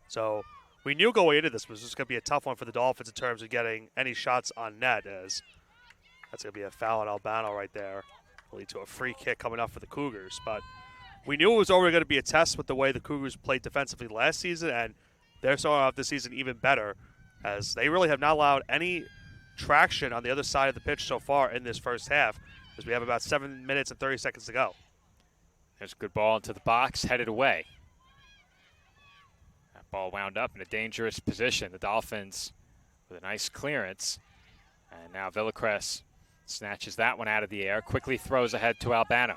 So we knew going into this was just going to be a tough one for the Dolphins in terms of getting any shots on net, as that's going to be a foul on Albano right there. Will lead to a free kick coming up for the Cougars. But we knew it was already going to be a test with the way the Cougars played defensively last season, and they're starting off this season even better, as they really have not allowed any traction on the other side of the pitch so far in this first half, as we have about 7 minutes and 30 seconds to go. There's a good ball into the box, headed away. That ball wound up in a dangerous position. The Dolphins with a nice clearance. And now Villacrest snatches that one out of the air, quickly throws ahead to Albano.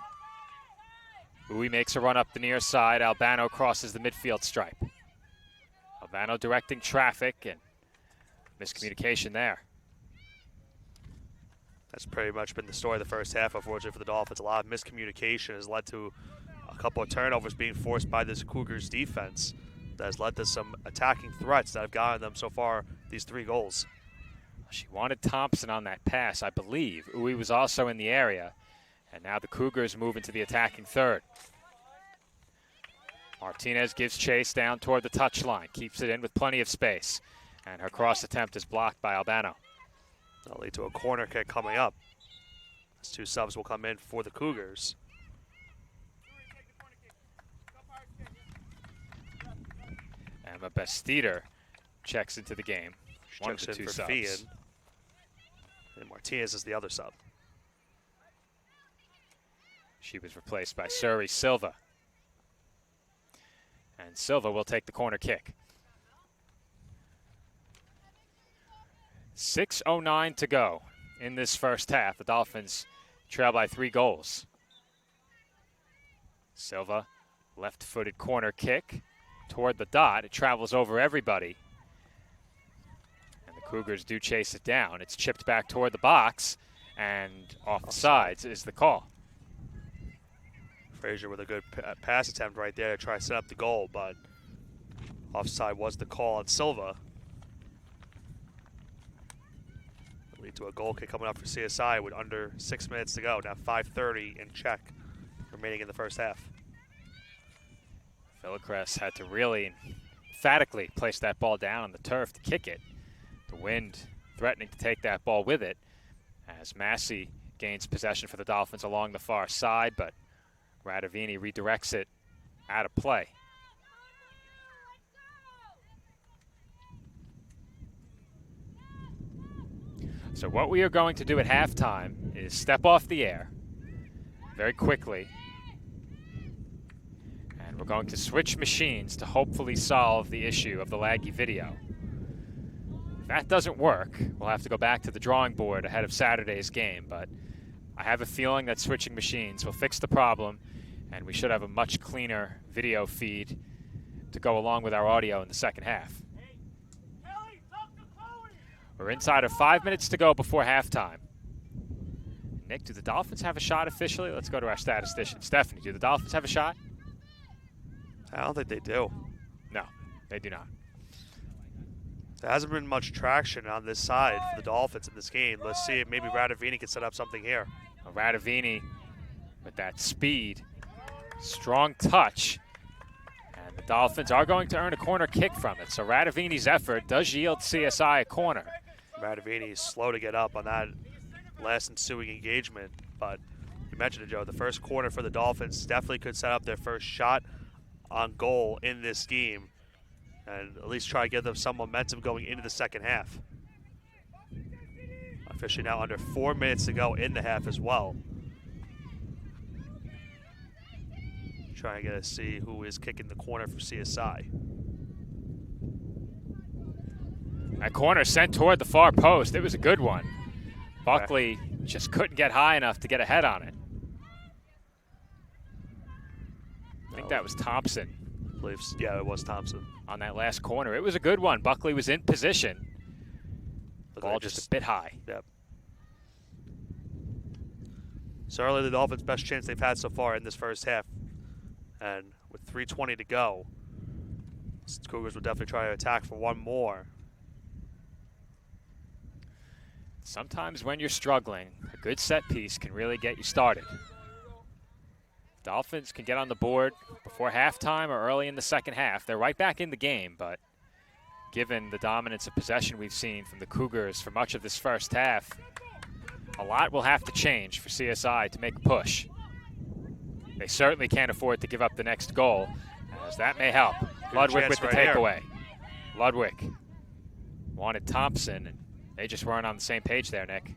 Uwe makes a run up the near side. Albano crosses the midfield stripe. Albano directing traffic, and miscommunication there. That's pretty much been the story of the first half, unfortunately, for the Dolphins. A lot of miscommunication has led to a couple of turnovers being forced by this Cougars defense that has led to some attacking threats that have gotten them so far these 3 goals. She wanted Thompson on that pass, I believe. Uwe was also in the area, and now the Cougars move into the attacking third. Martinez gives chase down toward the touchline, keeps it in with plenty of space, and her cross attempt is blocked by Albano. That'll lead to a corner kick coming up. These 2 subs will come in for the Cougars. Emma Bastida checks into the game. One of the 2 subs. Fian. And Martinez is the other sub. She was replaced by Suri Silva. And Silva will take the corner kick. 6:09 to go in this first half. The Dolphins trail by 3 goals. Silva, left-footed corner kick toward the dot. It travels over everybody. And the Cougars do chase it down. It's chipped back toward the box, and off the sides is the call. Frazier with a good pass attempt right there to try to set up the goal, but offside was the call on Silva. It'll lead to a goal kick coming up for CSI with under 6 minutes to go. Now 5:30 in check remaining in the first half. Villacrest had to really emphatically place that ball down on the turf to kick it. The wind threatening to take that ball with it as Massey gains possession for the Dolphins along the far side, but Radovini redirects it out of play. So what we are going to do at halftime is step off the air very quickly. And we're going to switch machines to hopefully solve the issue of the laggy video. If that doesn't work, we'll have to go back to the drawing board ahead of Saturday's game, but I have a feeling that switching machines will fix the problem, and we should have a much cleaner video feed to go along with our audio in the second half. We're inside of 5 minutes to go before halftime. Nick, do the Dolphins have a shot officially? Let's go to our statistician. Stephanie, do the Dolphins have a shot? I don't think they do. No, they do not. There hasn't been much traction on this side for the Dolphins in this game. Let's see if maybe Radavini can set up something here. Radavini with that speed, strong touch, and the Dolphins are going to earn a corner kick from it. So Radavini's effort does yield CSI a corner. Radavini is slow to get up on that last ensuing engagement, but you mentioned it, Joe. The first corner for the Dolphins definitely could set up their first shot on goal in this game and at least try to give them some momentum going into the second half. Officially now under 4 minutes to go in the half as well. Trying to get to see who is kicking the corner for CSI. That corner sent toward the far post. It was a good one. Buckley just couldn't get high enough to get ahead on it. I think that was Thompson. Yeah, it was Thompson. On that last corner. It was a good one. Buckley was in position. The ball just a bit high. Yep. Certainly the Dolphins' best chance they've had so far in this first half. And with 3:20 to go, the Cougars will definitely try to attack for one more. Sometimes when you're struggling, a good set piece can really get you started. Dolphins can get on the board before halftime or early in the second half. They're right back in the game, but given the dominance of possession we've seen from the Cougars for much of this first half, a lot will have to change for CSI to make a push. They certainly can't afford to give up the next goal, as that may help. Ludwig with the takeaway. Ludwig wanted Thompson, and they just weren't on the same page there, Nick.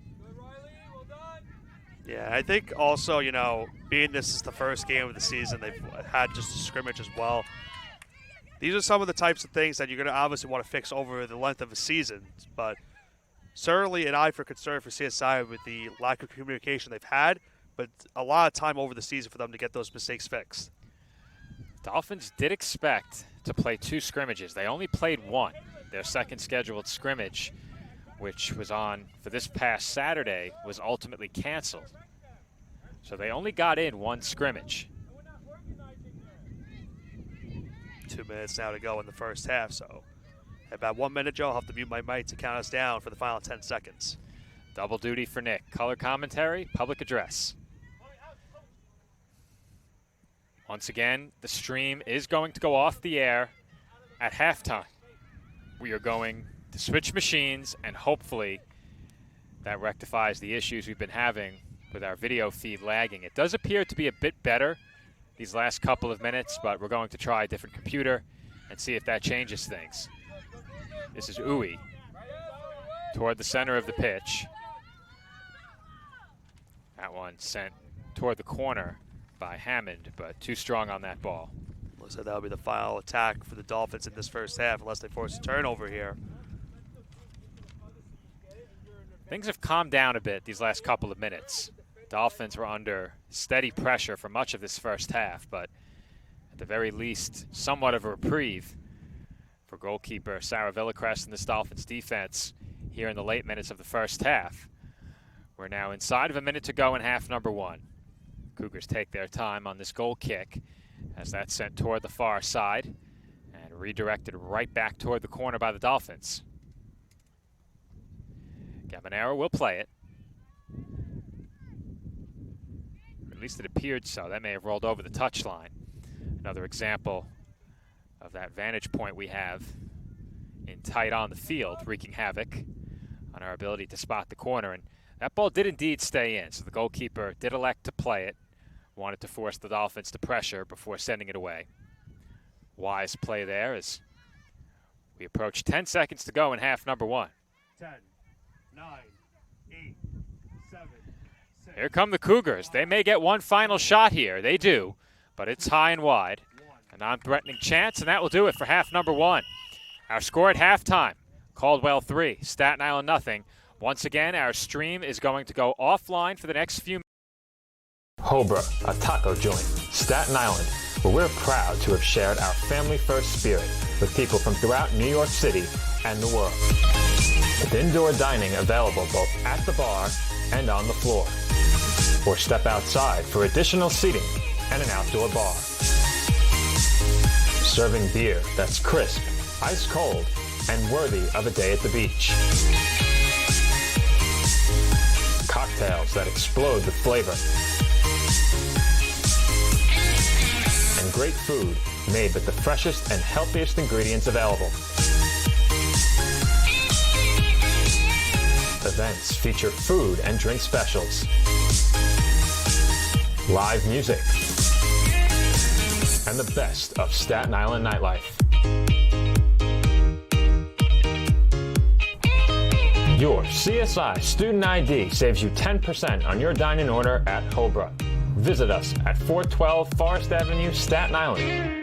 Yeah, I think also, you know, being this is the first game of the season, they've had just a scrimmage as well. These are some of the types of things that you're going to obviously want to fix over the length of a season, but certainly an eye for concern for CSI with the lack of communication they've had, but a lot of time over the season for them to get those mistakes fixed. Dolphins did expect to play 2 scrimmages. They only played 1. Their second scheduled scrimmage, which was on for this past Saturday, was ultimately canceled. So they only got in 1 scrimmage. 2 minutes now to go in the first half, so about 1 minute, Joe. I'll have to mute my mic to count us down for the final 10 seconds. Double duty for Nick. Color commentary, public address. Once again, the stream is going to go off the air at halftime. We are going to switch machines, and hopefully that rectifies the issues we've been having with our video feed lagging. It does appear to be a bit better these last couple of minutes, but we're going to try a different computer and see if that changes things. This is Uwe toward the center of the pitch. That one sent toward the corner by Hammond, but too strong on that ball. Looks like that'll be the final attack for the Dolphins in this first half, unless they force a turnover here. Things have calmed down a bit these last couple of minutes. Dolphins were under steady pressure for much of this first half, but at the very least, somewhat of a reprieve for goalkeeper Sarah Villacrest and this Dolphins defense here in the late minutes of the first half. We're now inside of a minute to go in half number 1. Cougars take their time on this goal kick as that's sent toward the far side and redirected right back toward the corner by the Dolphins. Gabanero will play it. At least it appeared so. That may have rolled over the touchline. Another example of that vantage point we have in tight on the field, wreaking havoc on our ability to spot the corner. And that ball did indeed stay in, so the goalkeeper did elect to play it. Wanted to force the Dolphins to pressure before sending it away. Wise play there as we approach 10 seconds to go in half number 1. 10, 9, 8, 7, 6. Here come the Cougars. They may get one final shot here. They do, but it's high and wide. A non-threatening chance, and that will do it for half number one. Our score at halftime, Caldwell 3, Staten Island nothing. Once again, our stream is going to go offline for the next few minutes. Hobra, a taco joint, Staten Island, where we're proud to have shared our family-first spirit with people from throughout New York City and the world. With indoor dining available both at the bar and on the floor. Or step outside for additional seating and an outdoor bar. Serving beer that's crisp, ice cold, and worthy of a day at the beach. Cocktails that explode with flavor. And great food made with the freshest and healthiest ingredients available. Events feature food and drink specials. Live music. And the best of Staten Island nightlife. Your CSI Student ID saves you 10% on your dining order at Hobra. Visit us at 412 Forest Avenue, Staten Island.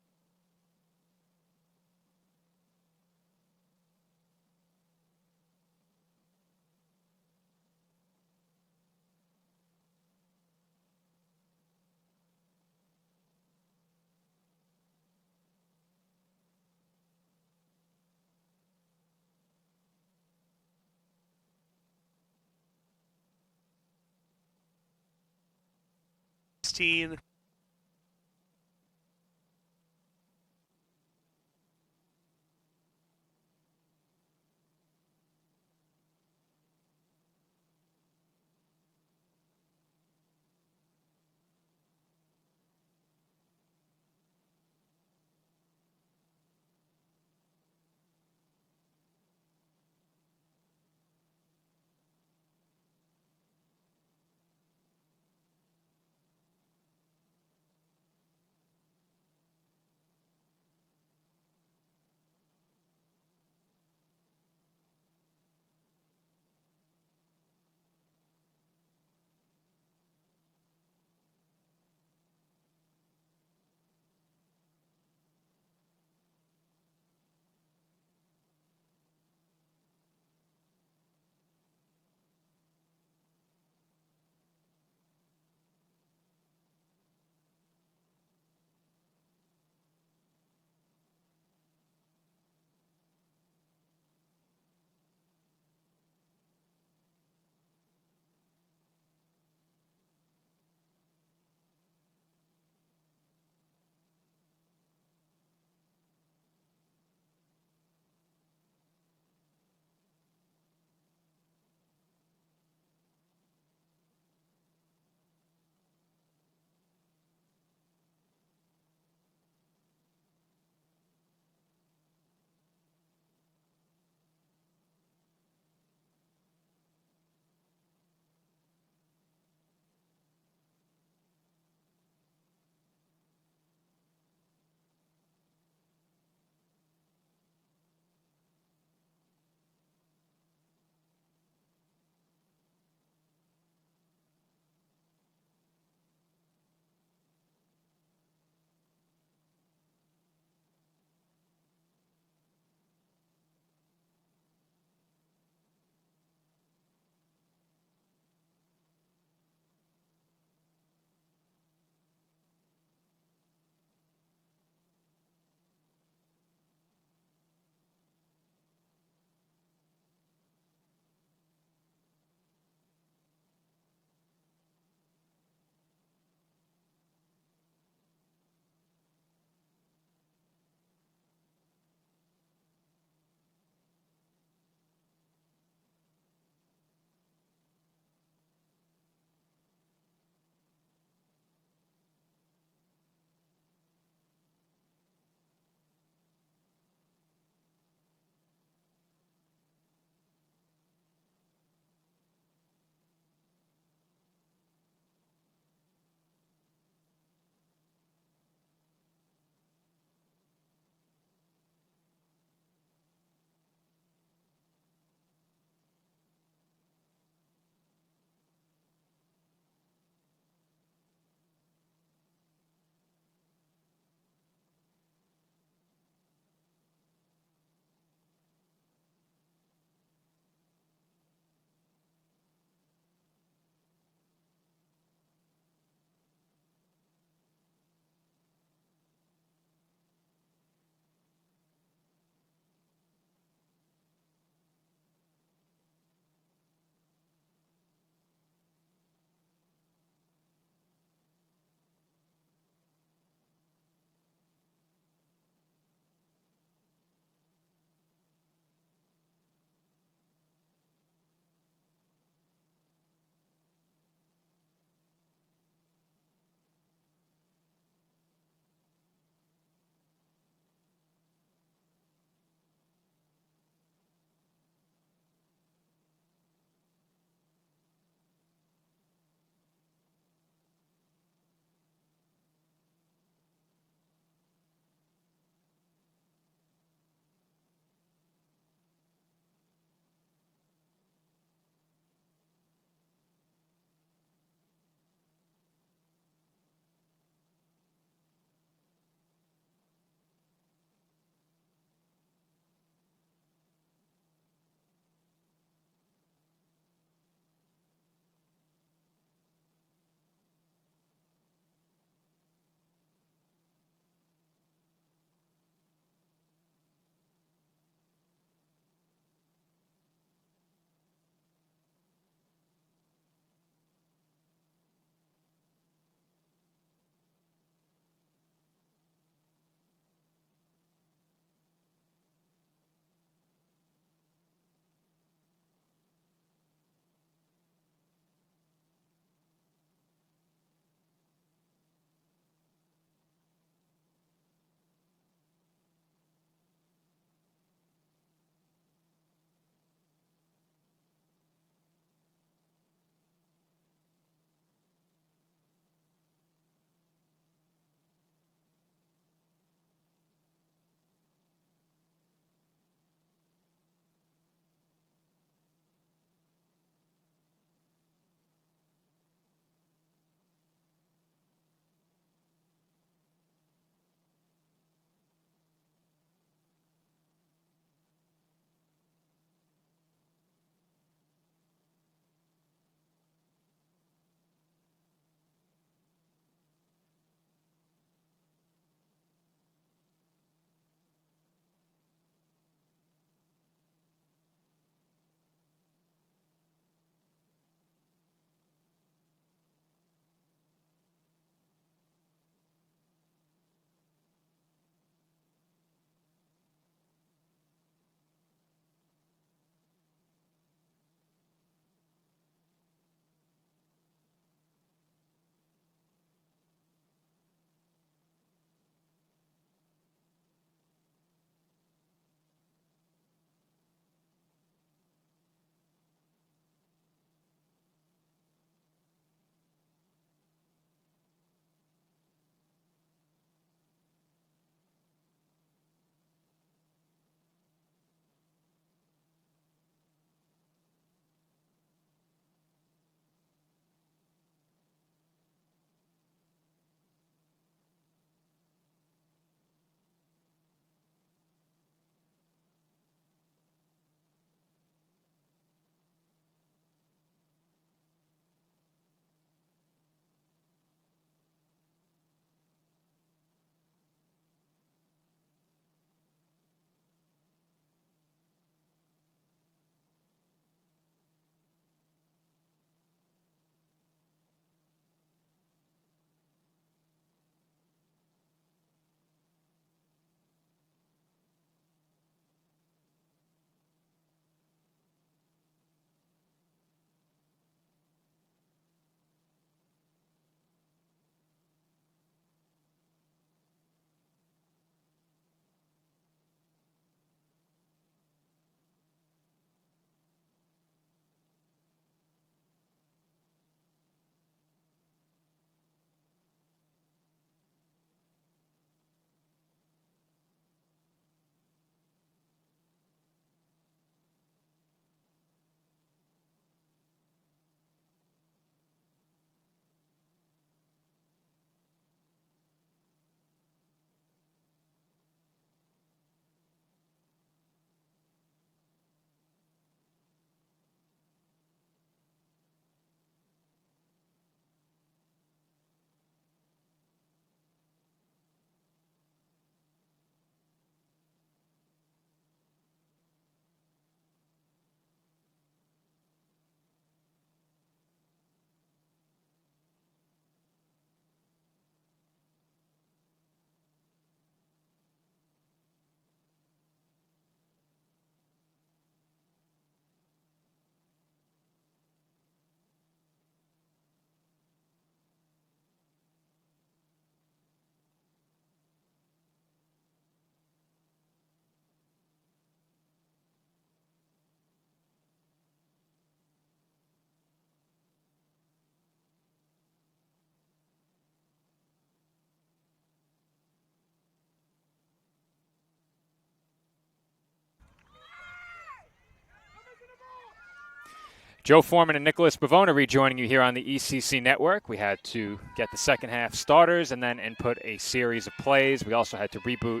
Joe Foreman and Nicholas Bavona rejoining you here on the ECC Network. We had to get the second half starters and then input a series of plays. We also had to reboot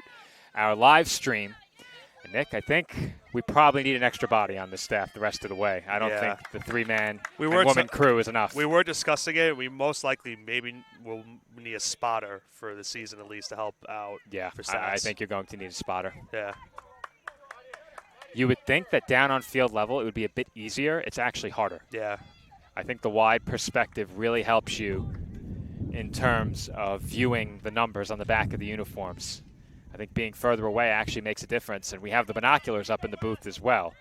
our live stream. And Nick, I think we probably need an extra body on this staff the rest of the way. I don't think the three-man and woman crew is enough. We were discussing it. We most likely maybe will need a spotter for the season at least to help out. Yeah, for stats. I think you're going to need a spotter. Yeah. You would think that down on field level it would be a bit easier. It's actually harder. Yeah. I think the wide perspective really helps you in terms of viewing the numbers on the back of the uniforms. I think being further away actually makes a difference, and we have the binoculars up in the booth as well.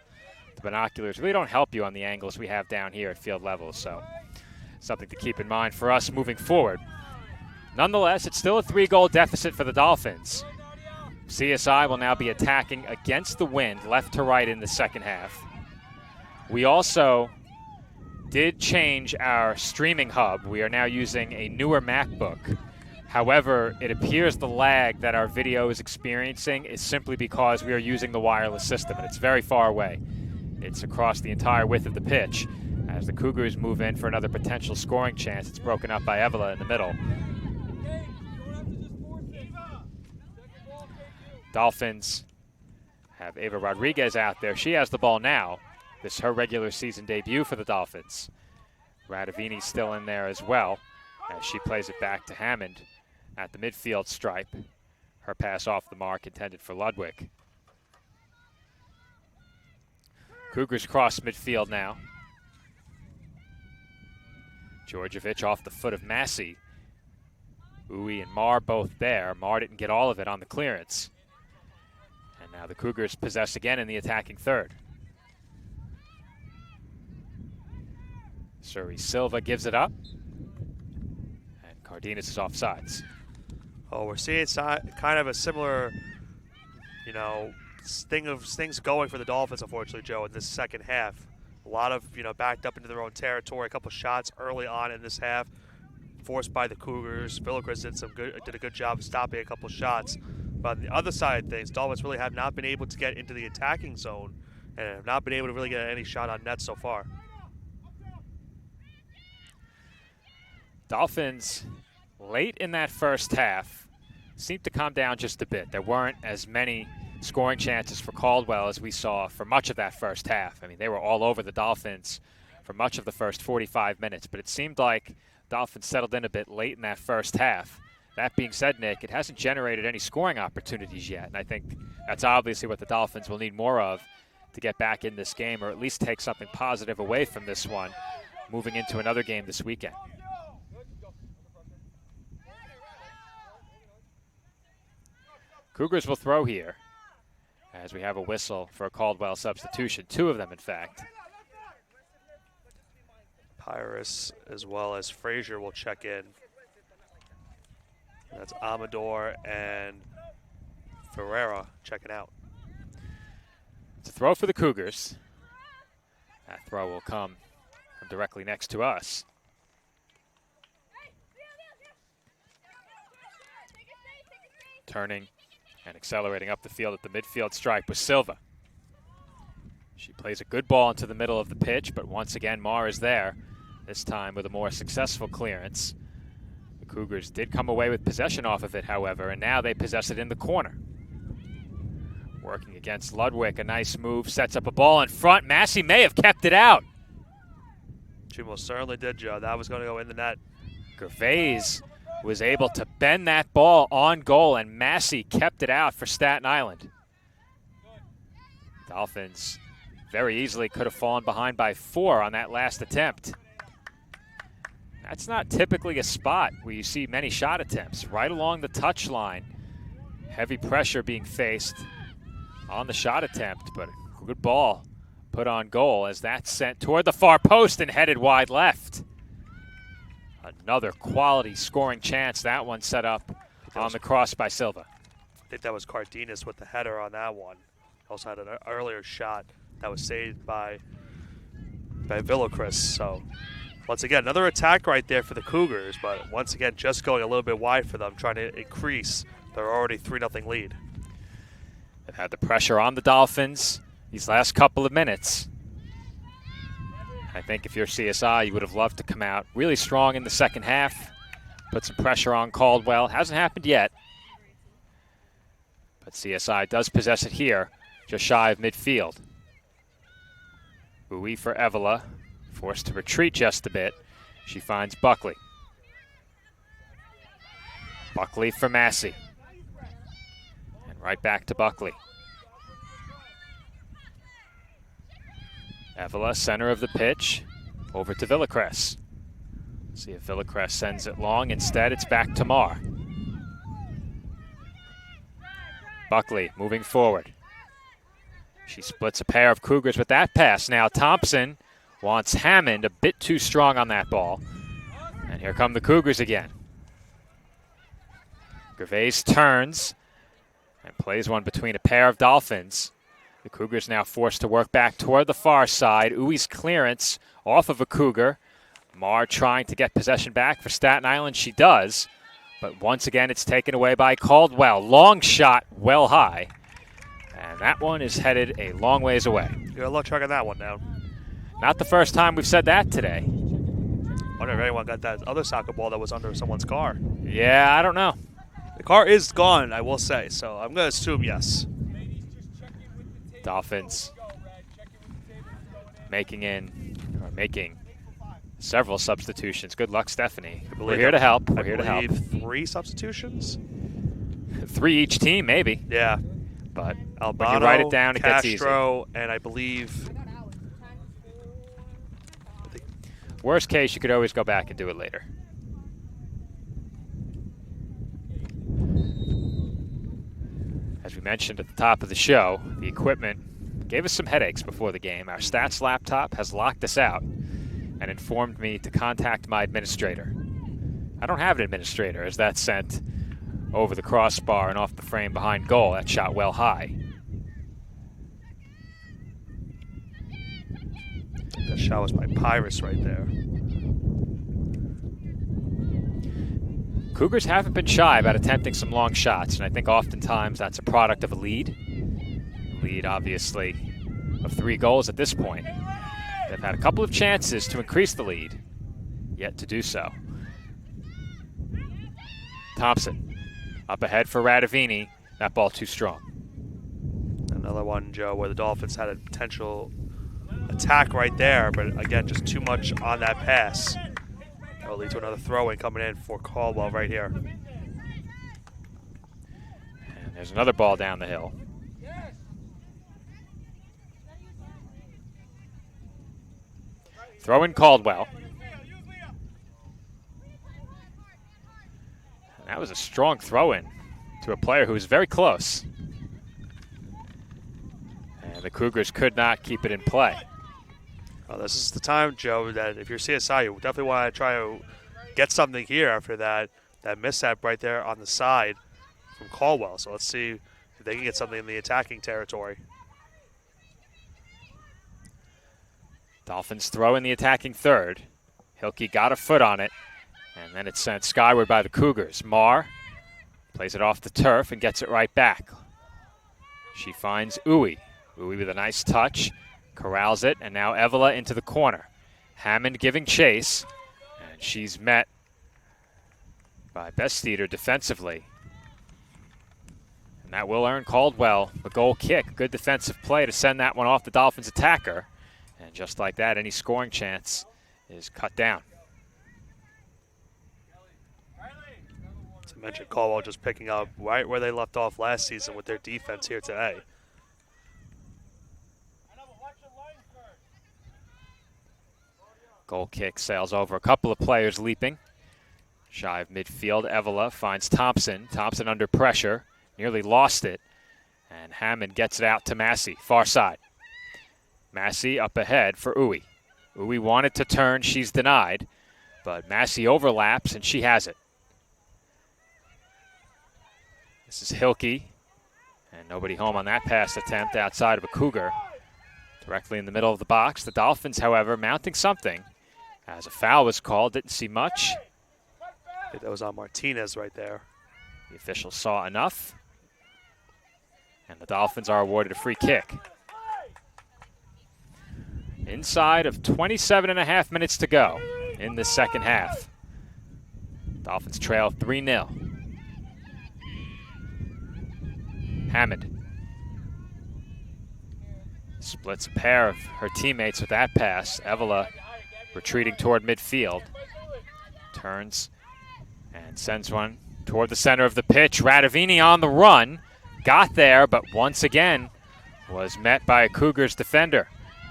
The binoculars really don't help you on the angles we have down here at field level, so something to keep in mind for us moving forward. Nonetheless, it's still a 3-goal deficit for the Dolphins. CSI will now be attacking against the wind, left to right in the second half. We also did change our streaming hub. We are now using a newer MacBook. However, it appears the lag that our video is experiencing is simply because we are using the wireless system, and it's very far away. It's across the entire width of the pitch. As the Cougars move in for another potential scoring chance, it's broken up by Evela in the middle. Dolphins have Ava Rodriguez out there. She has the ball now. This is her regular season debut for the Dolphins. Radavini's still in there as well as she plays it back to Hammond at the midfield stripe. Her pass off the mark intended for Ludwig. Cougars cross midfield now. Georgievich off the foot of Massey. Uwe and Marr both there. Marr didn't get all of it on the clearance. And now the Cougars possess again in the attacking third. Suri Silva gives it up. And Cardenas is offsides. Oh, we're seeing kind of a similar, things going for the Dolphins, unfortunately, Joe, in this second half. A lot of, backed up into their own territory. A couple shots early on in this half, forced by the Cougars. Villacruz did a good job of stopping a couple shots. But on the other side of things, Dolphins really have not been able to get into the attacking zone and have not been able to really get any shot on net so far. Dolphins, late in that first half, seemed to calm down just a bit. There weren't as many scoring chances for Caldwell as we saw for much of that first half. I mean, they were all over the Dolphins for much of the first 45 minutes, but it seemed like Dolphins settled in a bit late in that first half. That being said, Nick, it hasn't generated any scoring opportunities yet, and I think that's obviously what the Dolphins will need more of to get back in this game, or at least take something positive away from this one moving into another game this weekend. Cougars will throw here as we have a whistle for a Caldwell substitution, 2 of them in fact. Pyrus as well as Frazier will check in. That's Amador and Ferreira checking out. It's a throw for the Cougars. That throw will come from directly next to us. Turning and accelerating up the field at the midfield stripe with Silva. She plays a good ball into the middle of the pitch, but once again, Marr is there, this time with a more successful clearance. The Cougars did come away with possession off of it, however, and now they possess it in the corner. Working against Ludwig, a nice move, sets up a ball in front. Massey may have kept it out. She most certainly did, Joe. That was going to go in the net. Gervais was able to bend that ball on goal, and Massey kept it out for Staten Island. Dolphins very easily could have fallen behind by 4 on that last attempt. That's not typically a spot where you see many shot attempts. Right along the touch line, heavy pressure being faced on the shot attempt, but a good ball put on goal as that's sent toward the far post and headed wide left. Another quality scoring chance. That one set up on the cross by Silva. I think that was Cardenas with the header on that one. Also had an earlier shot that was saved by Villacruz. So once again, another attack right there for the Cougars, but once again, just going a little bit wide for them, trying to increase their already 3-0 lead. They've had the pressure on the Dolphins these last couple of minutes. I think if you're CSI, you would have loved to come out really strong in the second half, put some pressure on Caldwell. Hasn't happened yet. But CSI does possess it here, just shy of midfield. Bowie for Evola, forced to retreat just a bit. She finds Buckley. Buckley for Massey. And right back to Buckley. Evola, center of the pitch, over to Villacrest. See if Villacrest sends it long. Instead, it's back to Marr. Buckley moving forward. She splits a pair of Cougars with that pass. Now Thompson wants Hammond a bit too strong on that ball. And here come the Cougars again. Gervais turns and plays one between a pair of Dolphins. The Cougars now forced to work back toward the far side. Uwe's clearance off of a Cougar. Marr trying to get possession back for Staten Island. She does. But once again, it's taken away by Caldwell. Long shot, well high. And that one is headed a long ways away. You're a luck tracking that one down. Not the first time we've said that today. Wonder if anyone got that other soccer ball that was under someone's car. Yeah, I don't know. The car is gone, I will say, so I'm going to assume yes. Dolphins making several substitutions. Good luck, Stephanie. We're here to help. We're here to help. 3 substitutions? 3 each team, maybe. Yeah. But Albano, when you write it down, it gets easy. Castro, and I believe... Worst case, you could always go back and do it later. As we mentioned at the top of the show, the equipment gave us some headaches before the game. Our stats laptop has locked us out and informed me to contact my administrator. I don't have an administrator, as that sent over the crossbar and off the frame behind goal. That shot well high. That shot was by Pyrus right there. Cougars haven't been shy about attempting some long shots, and I think oftentimes that's a product of a lead. Lead, obviously, of 3 goals at this point. They've had a couple of chances to increase the lead, yet to do so. Thompson, up ahead for Radavini. That ball too strong. Another one, Joe, where the Dolphins had a potential attack right there, but again, just too much on that pass. That'll lead to another throw-in coming in for Caldwell right here. And there's another ball down the hill. Throw in Caldwell. And that was a strong throw-in to a player who was very close. And the Cougars could not keep it in play. Well, this is the time, Joe, that if you're CSI, you definitely want to try to get something here after that mishap right there on the side from Caldwell. So let's see if they can get something in the attacking territory. Dolphins throw in the attacking third. Hilke got a foot on it, and then it's sent skyward by the Cougars. Marr plays it off the turf and gets it right back. She finds Uwe. Uwe with a nice touch. Corrals it, and now Evola into the corner. Hammond giving chase, and she's met by Besteeder defensively. And that will earn Caldwell the goal kick. Good defensive play to send that one off the Dolphins attacker. And just like that, any scoring chance is cut down. To mention Caldwell just picking up right where they left off last season with their defense here today. Goal kick sails over a couple of players leaping. Shy of midfield, Evola finds Thompson. Thompson under pressure, nearly lost it. And Hammond gets it out to Massey, far side. Massey up ahead for Uwe. Uwe wanted to turn, she's denied. But Massey overlaps, and she has it. This is Hilke. And nobody home on that pass attempt outside of a Cougar. Directly in the middle of the box. The Dolphins, however, mounting something. As a foul was called, didn't see much. That was on Martinez right there. The officials saw enough. And the Dolphins are awarded a free kick. Inside of 27 and a half minutes to go in the second half. Dolphins trail 3-0. Hammond splits a pair of her teammates with that pass. Evola retreating toward midfield. Turns and sends one toward the center of the pitch. Radavini on the run. Got there, but once again was met by a Cougars defender.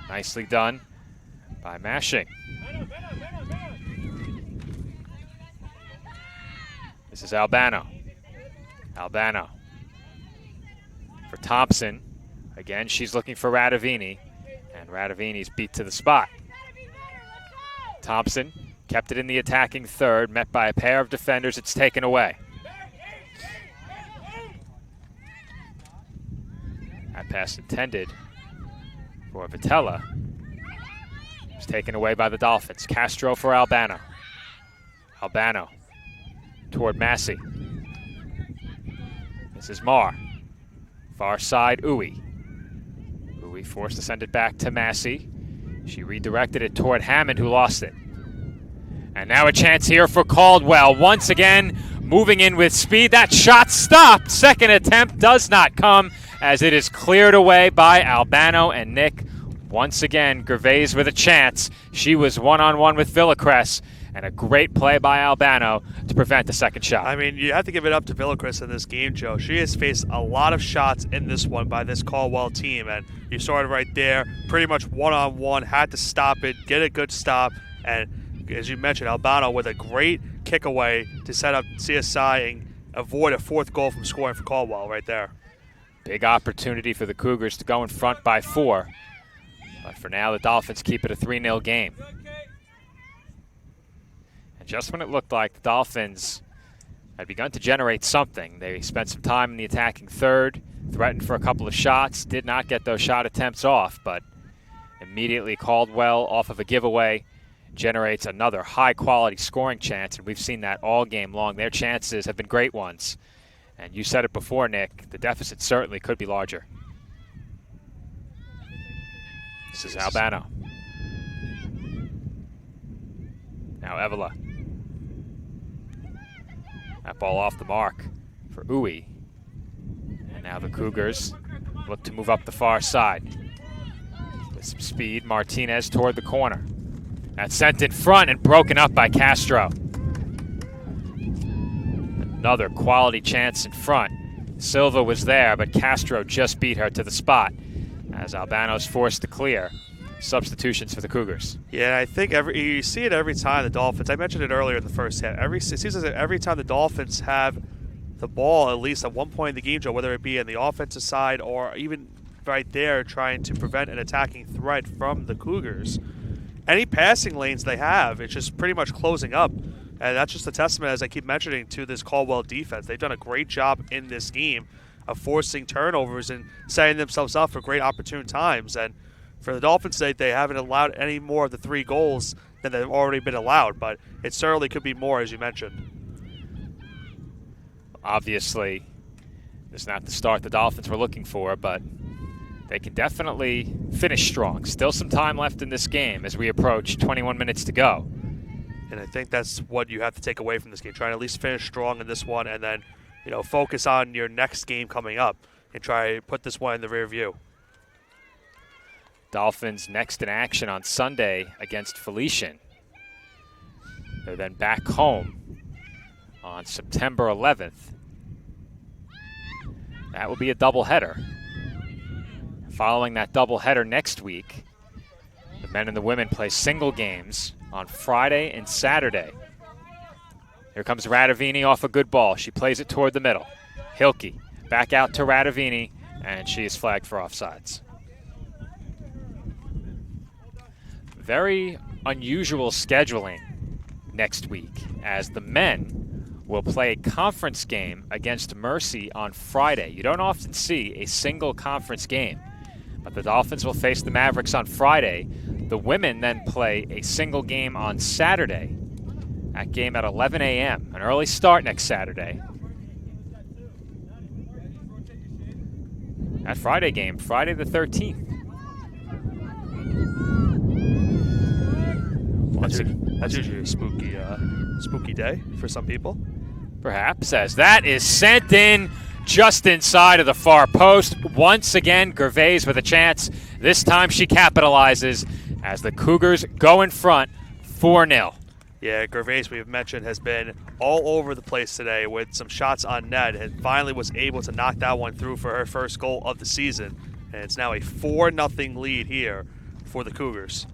Nicely done by Mashing. This is Albano. Albano for Thompson. Again, she's looking for Radavini, and Radavini's beat to the spot. Thompson kept it in the attacking third, met by a pair of defenders. It's taken away. That pass intended for Vitella. It was taken away by the Dolphins. Castro for Albano. Albano toward Massey. This is Marr. Far side, Uwe. Uwe forced to send it back to Massey. She redirected it toward Hammond, who lost it. And now a chance here for Caldwell. Once again, moving in with speed. That shot stopped. Second attempt does not come as it is cleared away by Albano and Nick. Once again, Gervais with a chance. She was one-on-one with Villacrest, and a great play by Albano to prevent the second shot. I mean, you have to give it up to Villacrest in this game, Joe. She has faced a lot of shots in this one by this Caldwell team, and you saw it right there. Pretty much one-on-one, had to stop it, get a good stop, and as you mentioned, Albano with a great kick away to set up CSI and avoid a fourth goal from scoring for Caldwell right there. Big opportunity for the Cougars to go in front by 4. But for now, the Dolphins keep it a 3-0 game. And just when it looked like the Dolphins had begun to generate something, they spent some time in the attacking third, threatened for a couple of shots, did not get those shot attempts off, but immediately Caldwell, off of a giveaway, generates another high-quality scoring chance, and we've seen that all game long. Their chances have been great ones. And you said it before, Nick, the deficit certainly could be larger. This is Albano. Now Evola. That ball off the mark for Uwe. And now the Cougars look to move up the far side. With some speed, Martinez toward the corner. That's sent in front and broken up by Castro. Another quality chance in front. Silva was there, but Castro just beat her to the spot as Albano's forced to clear. Substitutions for the Cougars. Yeah, I think you see it every time the Dolphins, I mentioned it earlier in the first half, it seems as if every time the Dolphins have the ball, at least at one point in the game, Joe, whether it be in the offensive side or even right there trying to prevent an attacking threat from the Cougars, any passing lanes they have, it's just pretty much closing up. And that's just a testament, as I keep mentioning, to this Caldwell defense. They've done a great job in this game of forcing turnovers and setting themselves up for great opportune times. And for the Dolphins' sake, they haven't allowed any more of the 3 goals than they've already been allowed. But it certainly could be more, as you mentioned. Obviously, it's not the start the Dolphins were looking for, but they can definitely finish strong. Still some time left in this game as we approach 21 minutes to go. And I think that's what you have to take away from this game. Try to at least finish strong in this one and then, focus on your next game coming up and try to put this one in the rear view. Dolphins next in action on Sunday against Felician. They're then back home on September 11th. That will be a doubleheader. Following that doubleheader next week, the men and the women play single games on Friday and Saturday. Here comes Radavini off a good ball. She plays it toward the middle. Hilke back out to Radavini, and she is flagged for offsides. Very unusual scheduling next week, as the men will play a conference game against Mercy on Friday. You don't often see a single conference game, but the Dolphins will face the Mavericks on Friday. The women then play a single game on Saturday. That game at 11 a.m., an early start next Saturday. That Friday game, Friday the 13th. That's usually a spooky day for some people. Perhaps, as that is sent in just inside of the far post. Once again, Gervais with a chance. This time she capitalizes as the Cougars go in front 4-0. Yeah, Gervais, we've mentioned, has been all over the place today with some shots on net and finally was able to knock that one through for her first goal of the season. And it's now a 4-0 lead here for the Cougars.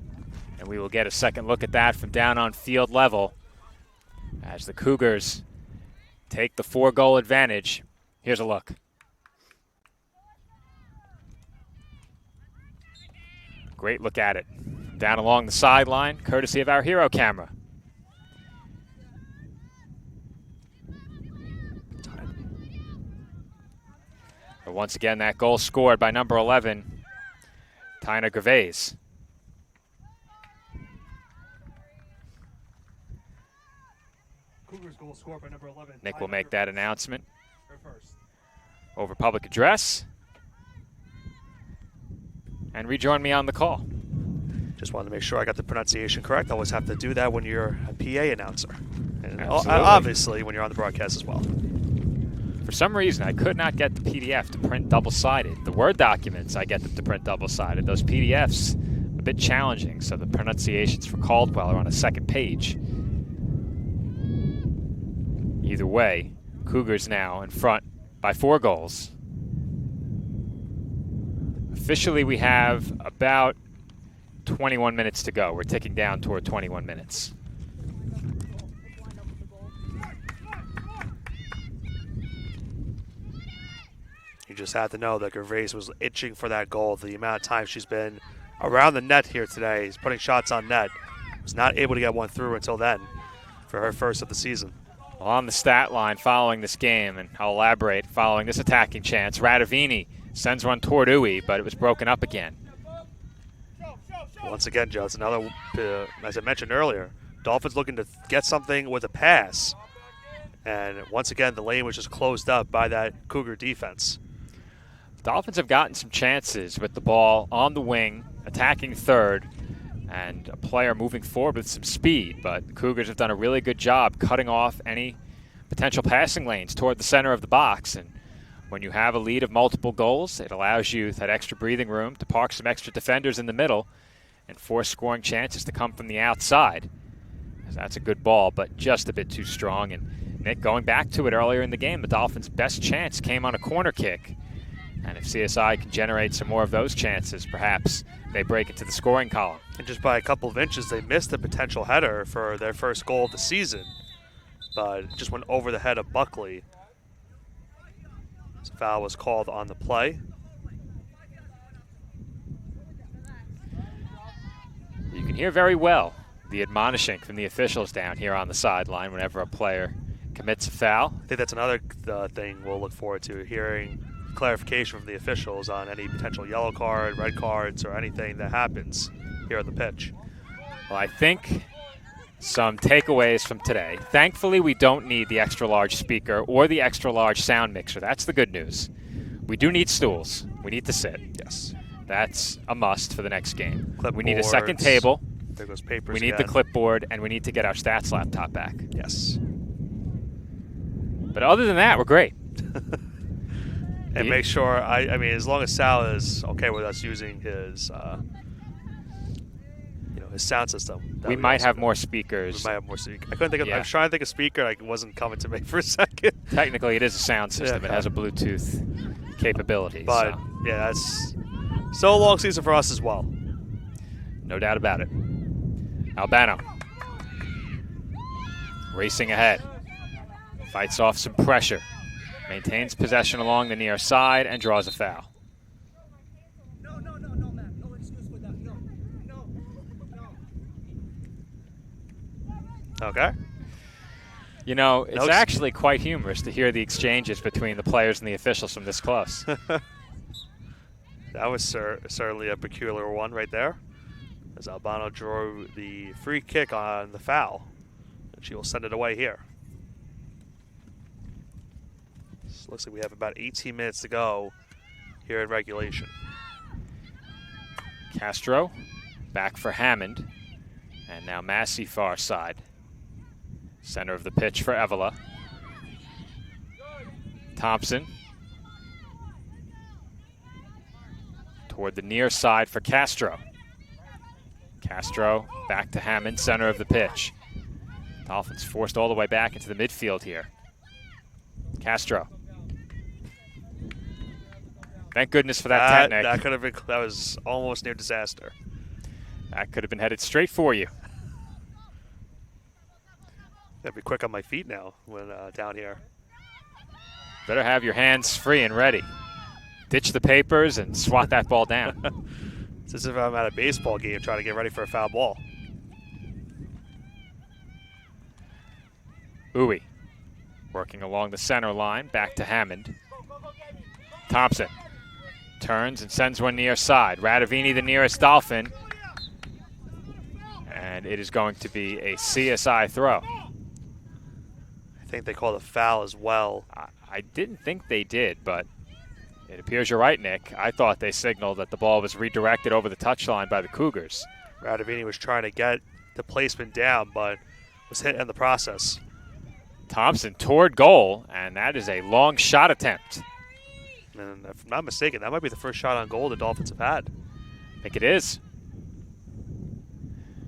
And we will get a second look at that from down on field level as the Cougars take the 4-goal advantage. Here's a look. Great look at it. Down along the sideline, courtesy of our hero camera. But once again, that goal scored by number 11, Tina Gervais. Cougars goal scored by number 11. Nick will make that announcement over public address and rejoin me on the call. Just wanted to make sure I got the pronunciation correct. I always have to do that when you're a PA announcer. And obviously when you're on the broadcast as well. For some reason, I could not get the PDF to print double-sided. The Word documents, I get them to print double-sided. Those PDFs, a bit challenging, so the pronunciations for Caldwell are on a second page. Either way, Cougars now in front by 4 goals. Officially, we have about 21 minutes to go. We're ticking down toward 21 minutes. You just have to know that Gervais was itching for that goal. The amount of time she's been around the net here today, he's putting shots on net. Was not able to get one through until then for her first of the season. Well, on the stat line following this game, and I'll elaborate, following this attacking chance, Radavini sends one toward Uwe, but it was broken up again. Once again, Joe, it's another, as I mentioned earlier, Dolphins looking to get something with a pass. And once again, the lane was just closed up by that Cougar defense. Dolphins have gotten some chances with the ball on the wing, attacking third, and a player moving forward with some speed. But the Cougars have done a really good job cutting off any potential passing lanes toward the center of the box. And when you have a lead of multiple goals, it allows you that extra breathing room to park some extra defenders in the middle and force scoring chances to come from the outside. That's a good ball, but just a bit too strong. And Nick, going back to it earlier in the game, the Dolphins' best chance came on a corner kick. And if CSI can generate some more of those chances, perhaps they break into the scoring column. And just by a couple of inches, they missed a potential header for their first goal of the season. But it just went over the head of Buckley. So foul was called on the play. You can hear very well the admonishing from the officials down here on the sideline whenever a player commits a foul. I think that's another thing we'll look forward to, hearing clarification from the officials on any potential yellow card, red cards, or anything that happens here on the pitch. Well, I think some takeaways from today. Thankfully, we don't need the extra large speaker or the extra large sound mixer. That's the good news. We do need stools. We need to sit. Yes. That's a must for the next game. Clipboards. We need a second table. There goes papers. We need the clipboard, and we need to get our stats laptop back. Yes. But other than that, we're great. And make sure, I mean, as long as Sal is okay with us using his, his sound system. We might have more speakers. We might have more speakers. I couldn't think of, I was trying to think of speaker, it wasn't coming to me for a second. Technically, it is a sound system. Yeah, it has a Bluetooth capability. But, so. yeah, that's so a long season for us as well. No doubt about it. Albano racing ahead. Fights off some pressure. Maintains possession along the near side and draws a foul. No, man. No excuse for that. No. Okay. You know, it's actually quite humorous to hear the exchanges between the players and the officials from this close. That was certainly a peculiar one right there, as Albano drew the free kick on the foul. And she will send it away here. So looks like we have about 18 minutes to go here in regulation. Castro back for Hammond. And now Massey far side. Center of the pitch for Evola. Thompson. Toward the near side for Castro. Castro back to Hammond, center of the pitch. Dolphins forced all the way back into the midfield here. Castro. Thank goodness for that technique. That could have been. That was almost near disaster. That could have been headed straight for you. Gotta be quick on my feet now when down here. Better have your hands free and ready. Ditch the papers and swat that ball down. It's as if I'm at a baseball game trying to get ready for a foul ball. Uwe working along the center line, back to Hammond. Thompson turns and sends one near side. Radavini, the nearest Dolphin. And it is going to be a CSI throw. I think they called a foul as well. I didn't think they did, but it appears you're right, Nick. I thought they signaled that the ball was redirected over the touchline by the Cougars. Radavini was trying to get the placement down, but was hit in the process. Thompson toward goal, and that is a long shot attempt. And if I'm not mistaken, that might be the first shot on goal the Dolphins have had. I think it is.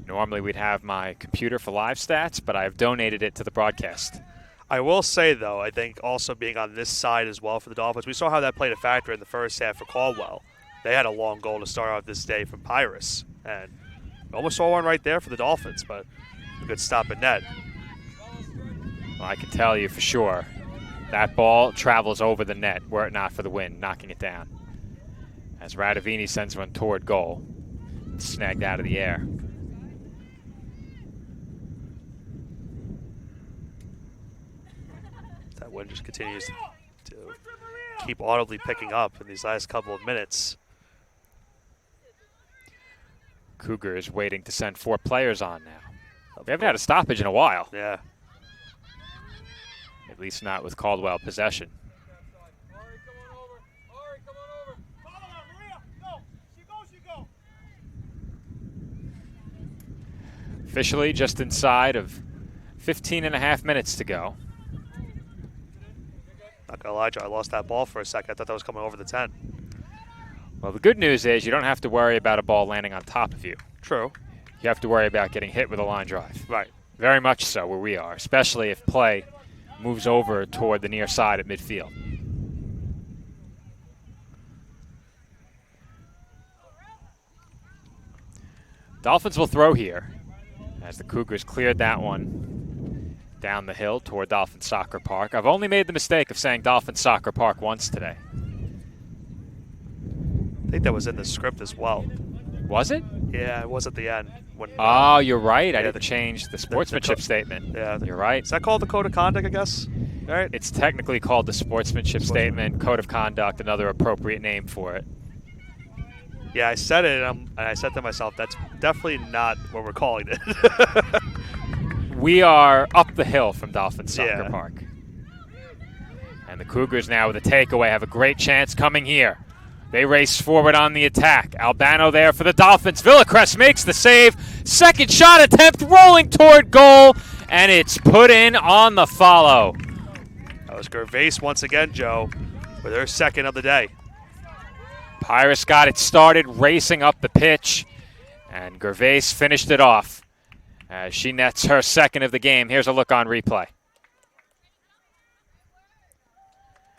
Normally we'd have my computer for live stats, but I've donated it to the broadcast. I will say, though, I think also being on this side as well for the Dolphins, we saw how that played a factor in the first half for Caldwell. They had a long goal to start out this day from Pyrus, and we almost saw one right there for the Dolphins, but a good stop at net. Well, I can tell you for sure that ball travels over the net were it not for the wind, knocking it down. As Radavini sends one toward goal, snagged out of the air. That wind just continues to keep audibly picking up in these last couple of minutes. Cougars waiting to send 4 players on now. We haven't had a stoppage in a while. Yeah. At least not with Caldwell possession. Officially just inside of 15 and a half minutes to go. Not gonna lie, Joe, I lost that ball for a second. I thought that was coming over the 10. Well, the good news is you don't have to worry about a ball landing on top of you. True. You have to worry about getting hit with a line drive. Right. Very much so where we are, especially if play moves over toward the near side at midfield. Dolphins will throw here as the Cougars cleared that one down the hill toward Dolphin Soccer Park. I've only made the mistake of saying Dolphin Soccer Park once today. I think that was in the script as well. Was it? Yeah, it was at the end. When, oh, you're right. yeah, I didn't change the sportsmanship statement. Yeah. You're right. Is that called the code of conduct, I guess? All right. It's technically called the sportsmanship statement, code of conduct, another appropriate name for it. Yeah, I said it, and I said to myself, that's definitely not what we're calling it. We are up the hill from Dolphin Soccer Yeah. Park. And the Cougars now with a takeaway have a great chance coming here. They race forward on the attack. Albano there for the Dolphins. Villacrest makes the save. Second shot attempt rolling toward goal, and it's put in on the follow. That was Gervais once again, Joe, with her second of the day. Pyrus got it started, racing up the pitch, and Gervais finished it off as she nets her second of the game. Here's a look on replay.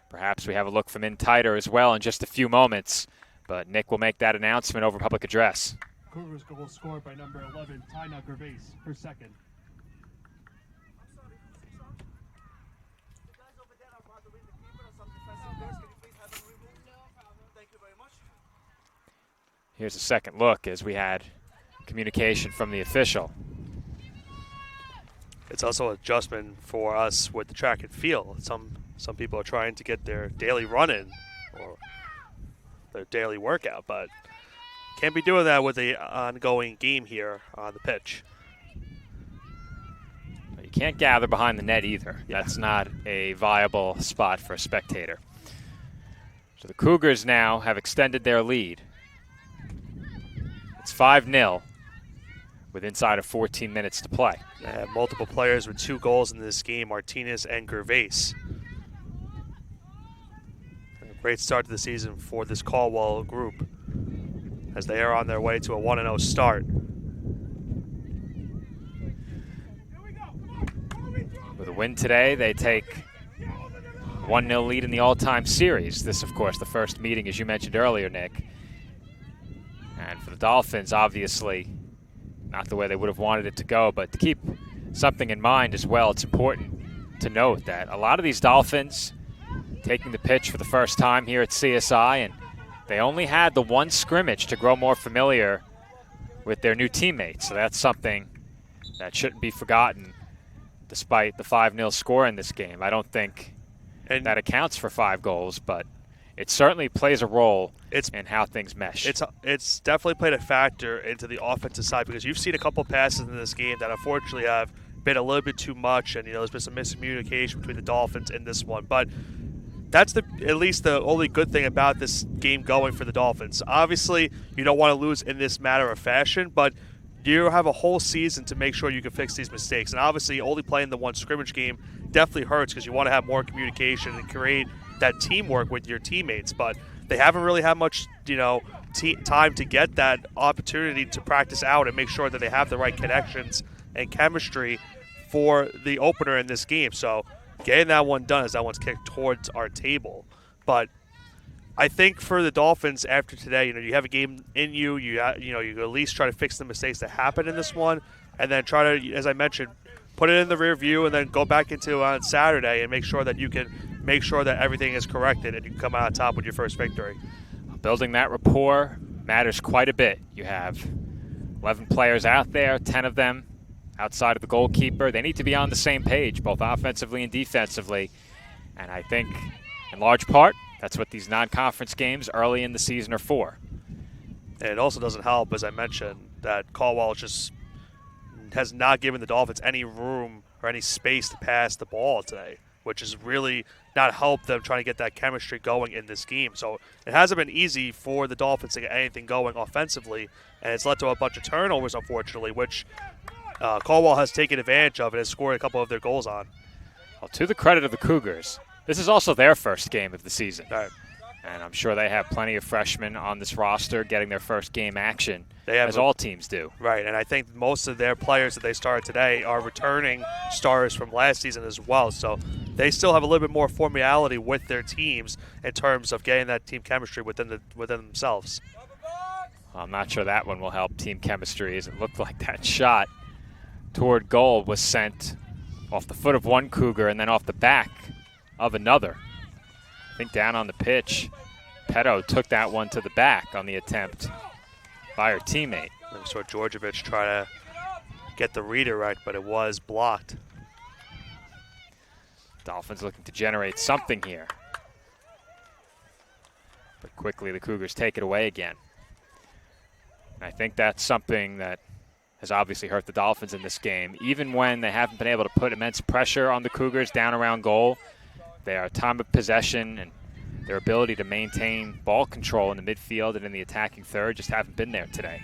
Perhaps we have a look from in tighter as well in just a few moments, but Nick will make that announcement over public address. Cougars goal scored by number 11, Tina Gervais, her second. Here's a second look as we had communication from the official. It's also an adjustment for us with the track and field. Some people are trying to get their daily run in or their daily workout, but can't be doing that with the ongoing game here on the pitch. You can't gather behind the net either. Yeah. That's not a viable spot for a spectator. So the Cougars now have extended their lead. It's 5-0 with inside of 14 minutes to play. Multiple players with 2 goals in this game, Martinez and Gervais. A great start to the season for this Caldwell group as they are on their way to a 1-0 start. With a win today, they take 1-0 lead in the all-time series. This, of course, the first meeting, as you mentioned earlier, Nick. And for the Dolphins, obviously, not the way they would have wanted it to go, but to keep something in mind as well, it's important to note that a lot of these Dolphins taking the pitch for the first time here at CSI, and they only had the one scrimmage to grow more familiar with their new teammates. So that's something that shouldn't be forgotten despite the 5-0 score in this game. I don't think that accounts for 5 goals, but it certainly plays a role in how things mesh. It's definitely played a factor into the offensive side because you've seen a couple passes in this game that unfortunately have been a little bit too much, and there's been some miscommunication between the Dolphins in this one. But that's at least the only good thing about this game going for the Dolphins. Obviously, you don't want to lose in this matter of fashion, but you have a whole season to make sure you can fix these mistakes. And obviously, only playing the one scrimmage game definitely hurts because you want to have more communication and create that teamwork with your teammates. But they haven't really had much, time to get that opportunity to practice out and make sure that they have the right connections and chemistry for the opener in this game. So getting that one done as that one's kicked towards our table. But I think for the Dolphins after today, you have a game in you. You at least try to fix the mistakes that happened in this one, and then try to, as I mentioned, put it in the rear view, and then go back into on Saturday and make sure that you can make sure that everything is corrected and you can come out on top with your first victory. Building that rapport matters quite a bit. You have 11 players out there, 10 of them outside of the goalkeeper. They need to be on the same page, both offensively and defensively. And I think, in large part, that's what these non-conference games early in the season are for. And it also doesn't help, as I mentioned, that Caldwell just has not given the Dolphins any room or any space to pass the ball today, which has really not helped them trying to get that chemistry going in this game. So it hasn't been easy for the Dolphins to get anything going offensively, and it's led to a bunch of turnovers, unfortunately, which Caldwell has taken advantage of and has scored a couple of their goals on. Well, to the credit of the Cougars, this is also their first game of the season. Right. And I'm sure they have plenty of freshmen on this roster getting their first game action, as all teams do. Right, and I think most of their players that they started today are returning stars from last season as well. So they still have a little bit more formality with their teams in terms of getting that team chemistry within themselves. Well, I'm not sure that one will help team chemistry, as it looked like that shot toward goal was sent off the foot of one Cougar and then off the back of another. I think down on the pitch, Petto took that one to the back on the attempt by her teammate. We saw Georgievich try to get the reader right, but it was blocked. Dolphins looking to generate something here. But quickly the Cougars take it away again. And I think that's something that has obviously hurt the Dolphins in this game. Even when they haven't been able to put immense pressure on the Cougars down around goal, their time of possession and their ability to maintain ball control in the midfield and in the attacking third just haven't been there today.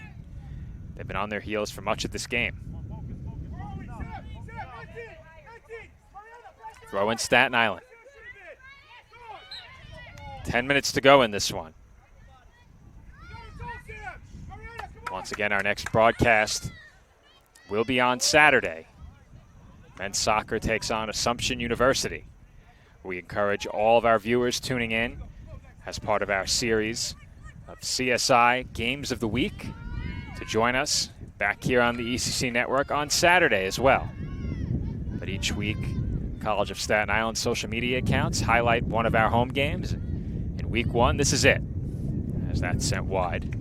They've been on their heels for much of this game. Throw in Staten Island. 10 minutes to go in this one. Once again, our next broadcast will be on Saturday. Men's soccer takes on Assumption University. We encourage all of our viewers tuning in as part of our series of CSI Games of the Week to join us back here on the ECC Network on Saturday as well. But each week, College of Staten Island social media accounts highlight one of our home games. In week 1, this is it, as that's sent wide.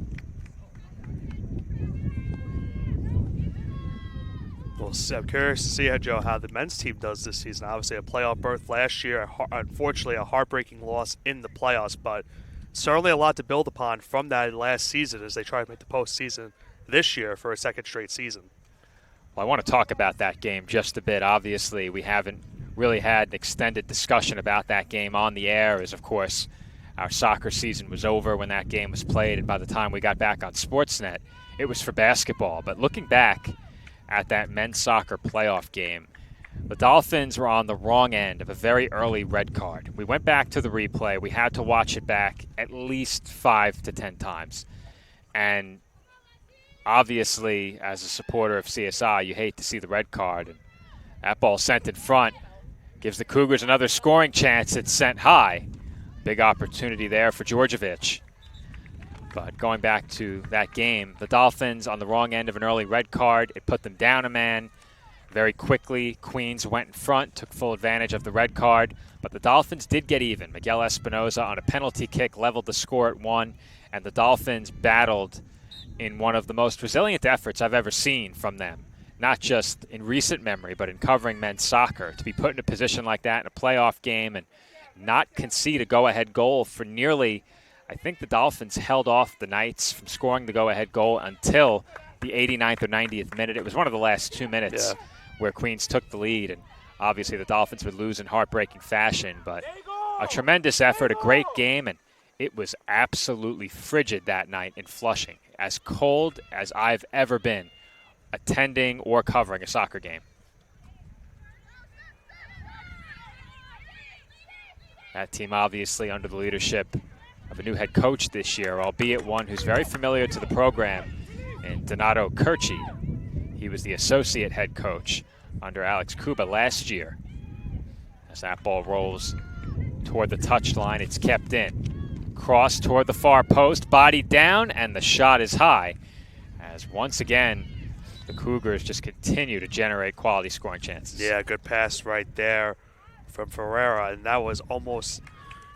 Well, I'm curious to see how the men's team does this season. Obviously, a playoff berth last year. Unfortunately, a heartbreaking loss in the playoffs, but certainly a lot to build upon from that last season as they try to make the postseason this year for a second straight season. Well, I want to talk about that game just a bit. Obviously, we haven't really had an extended discussion about that game on the air, as, of course, our soccer season was over when that game was played, and by the time we got back on Sportsnet, it was for basketball. But looking back at that men's soccer playoff game, the Dolphins were on the wrong end of a very early red card. We went back to the replay. We had to watch it back at least 5 to 10 times. And obviously, as a supporter of CSI, you hate to see the red card. And that ball sent in front gives the Cougars another scoring chance. It's sent high. Big opportunity there for Djordjevic. But going back to that game, the Dolphins on the wrong end of an early red card. It put them down a man. Very quickly, Queens went in front, took full advantage of the red card, but the Dolphins did get even. Miguel Espinoza on a penalty kick leveled the score at 1, and the Dolphins battled in one of the most resilient efforts I've ever seen from them, not just in recent memory, but in covering men's soccer. To be put in a position like that in a playoff game and not concede a go-ahead goal for nearly, I think the Dolphins held off the Knights from scoring the go-ahead goal until the 89th or 90th minute. It was one of the last 2 minutes. Yeah. Where Queens took the lead, and obviously the Dolphins would lose in heartbreaking fashion, but a tremendous effort, a great game, and it was absolutely frigid that night in Flushing, as cold as I've ever been attending or covering a soccer game. That team obviously under the leadership of a new head coach this year, albeit one who's very familiar to the program, in Donato Curci. He was the associate head coach under Alex Kuba last year. As that ball rolls toward the touchline, it's kept in. Cross toward the far post, body down, and the shot is high. As once again, the Cougars just continue to generate quality scoring chances. Yeah, good pass right there from Ferreira, and that was almost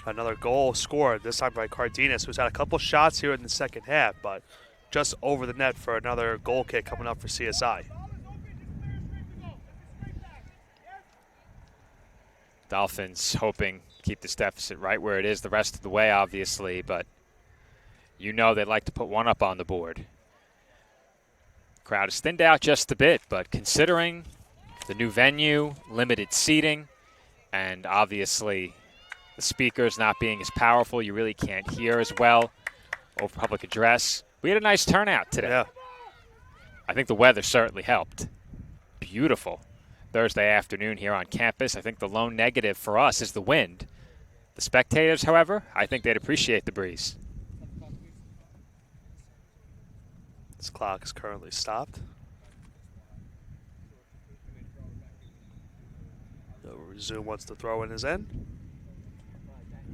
another goal scored, this time by Cardenas, who's had a couple shots here in the second half, but just over the net for another goal kick coming up for CSI. Dolphins hoping to keep this deficit right where it is the rest of the way, obviously, but you know they'd like to put one up on the board. Crowd is thinned out just a bit, but considering the new venue, limited seating, and obviously the speakers not being as powerful, you really can't hear as well over public address. We had a nice turnout today. Yeah. I think the weather certainly helped. Beautiful Thursday afternoon here on campus. I think the lone negative for us is the wind. The spectators, however, I think they'd appreciate the breeze. This clock is currently stopped. They'll resume once the throw-in is in.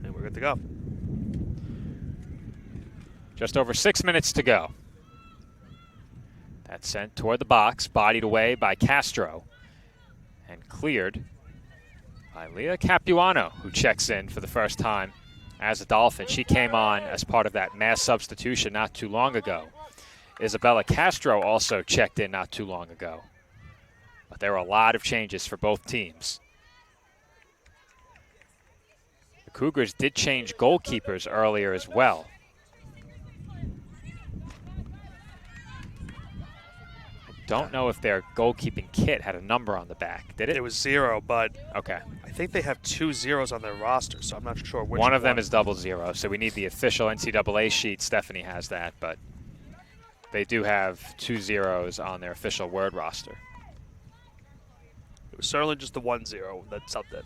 And we're good to go. Just over 6 minutes to go. That's sent toward the box, bodied away by Castro, and cleared by Leah Capuano, who checks in for the first time as a Dolphin. She came on as part of that mass substitution not too long ago. Isabella Castro also checked in not too long ago. But there were a lot of changes for both teams. The Cougars did change goalkeepers earlier as well. Don't know if their goalkeeping kit had a number on the back. Did it? It was 0, but okay. I think they have 2 zeros on their roster, so I'm not sure which one of them is 00, so we need the official NCAA sheet. Stephanie has that, but they do have 2 zeros on their official Word roster. It was certainly just the 1-0 that's up there.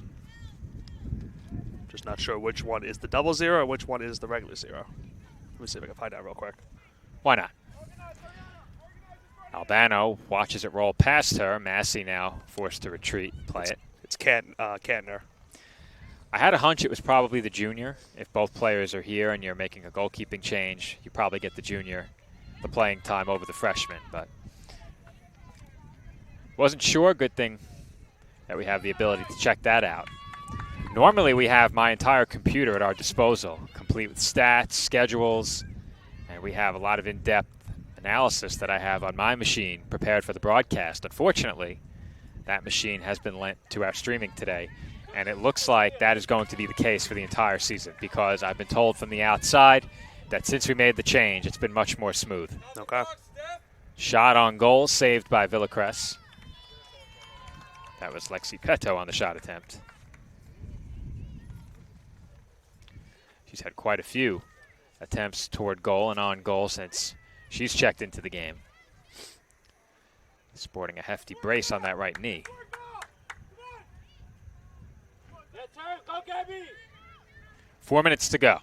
Just not sure which one is the 00 or which one is the regular 0. Let me see if I can find out real quick. Why not? Albano watches it roll past her. Massey now forced to retreat, play it. It's Kantner. I had a hunch it was probably the junior. If both players are here and you're making a goalkeeping change, you probably get the junior the playing time over the freshman, but wasn't sure. Good thing that we have the ability to check that out. Normally we have my entire computer at our disposal, complete with stats, schedules, and we have a lot of in-depth analysis that I have on my machine prepared for the broadcast. Unfortunately, that machine has been lent to our streaming today, and it looks like that is going to be the case for the entire season because I've been told from the outside that since we made the change, it's been much more smooth. Okay. Shot on goal, saved by Villacres. That was Lexi Petto on the shot attempt. She's had quite a few attempts toward goal and on goal since she's checked into the game. Sporting a hefty brace on that right knee. 4 minutes to go.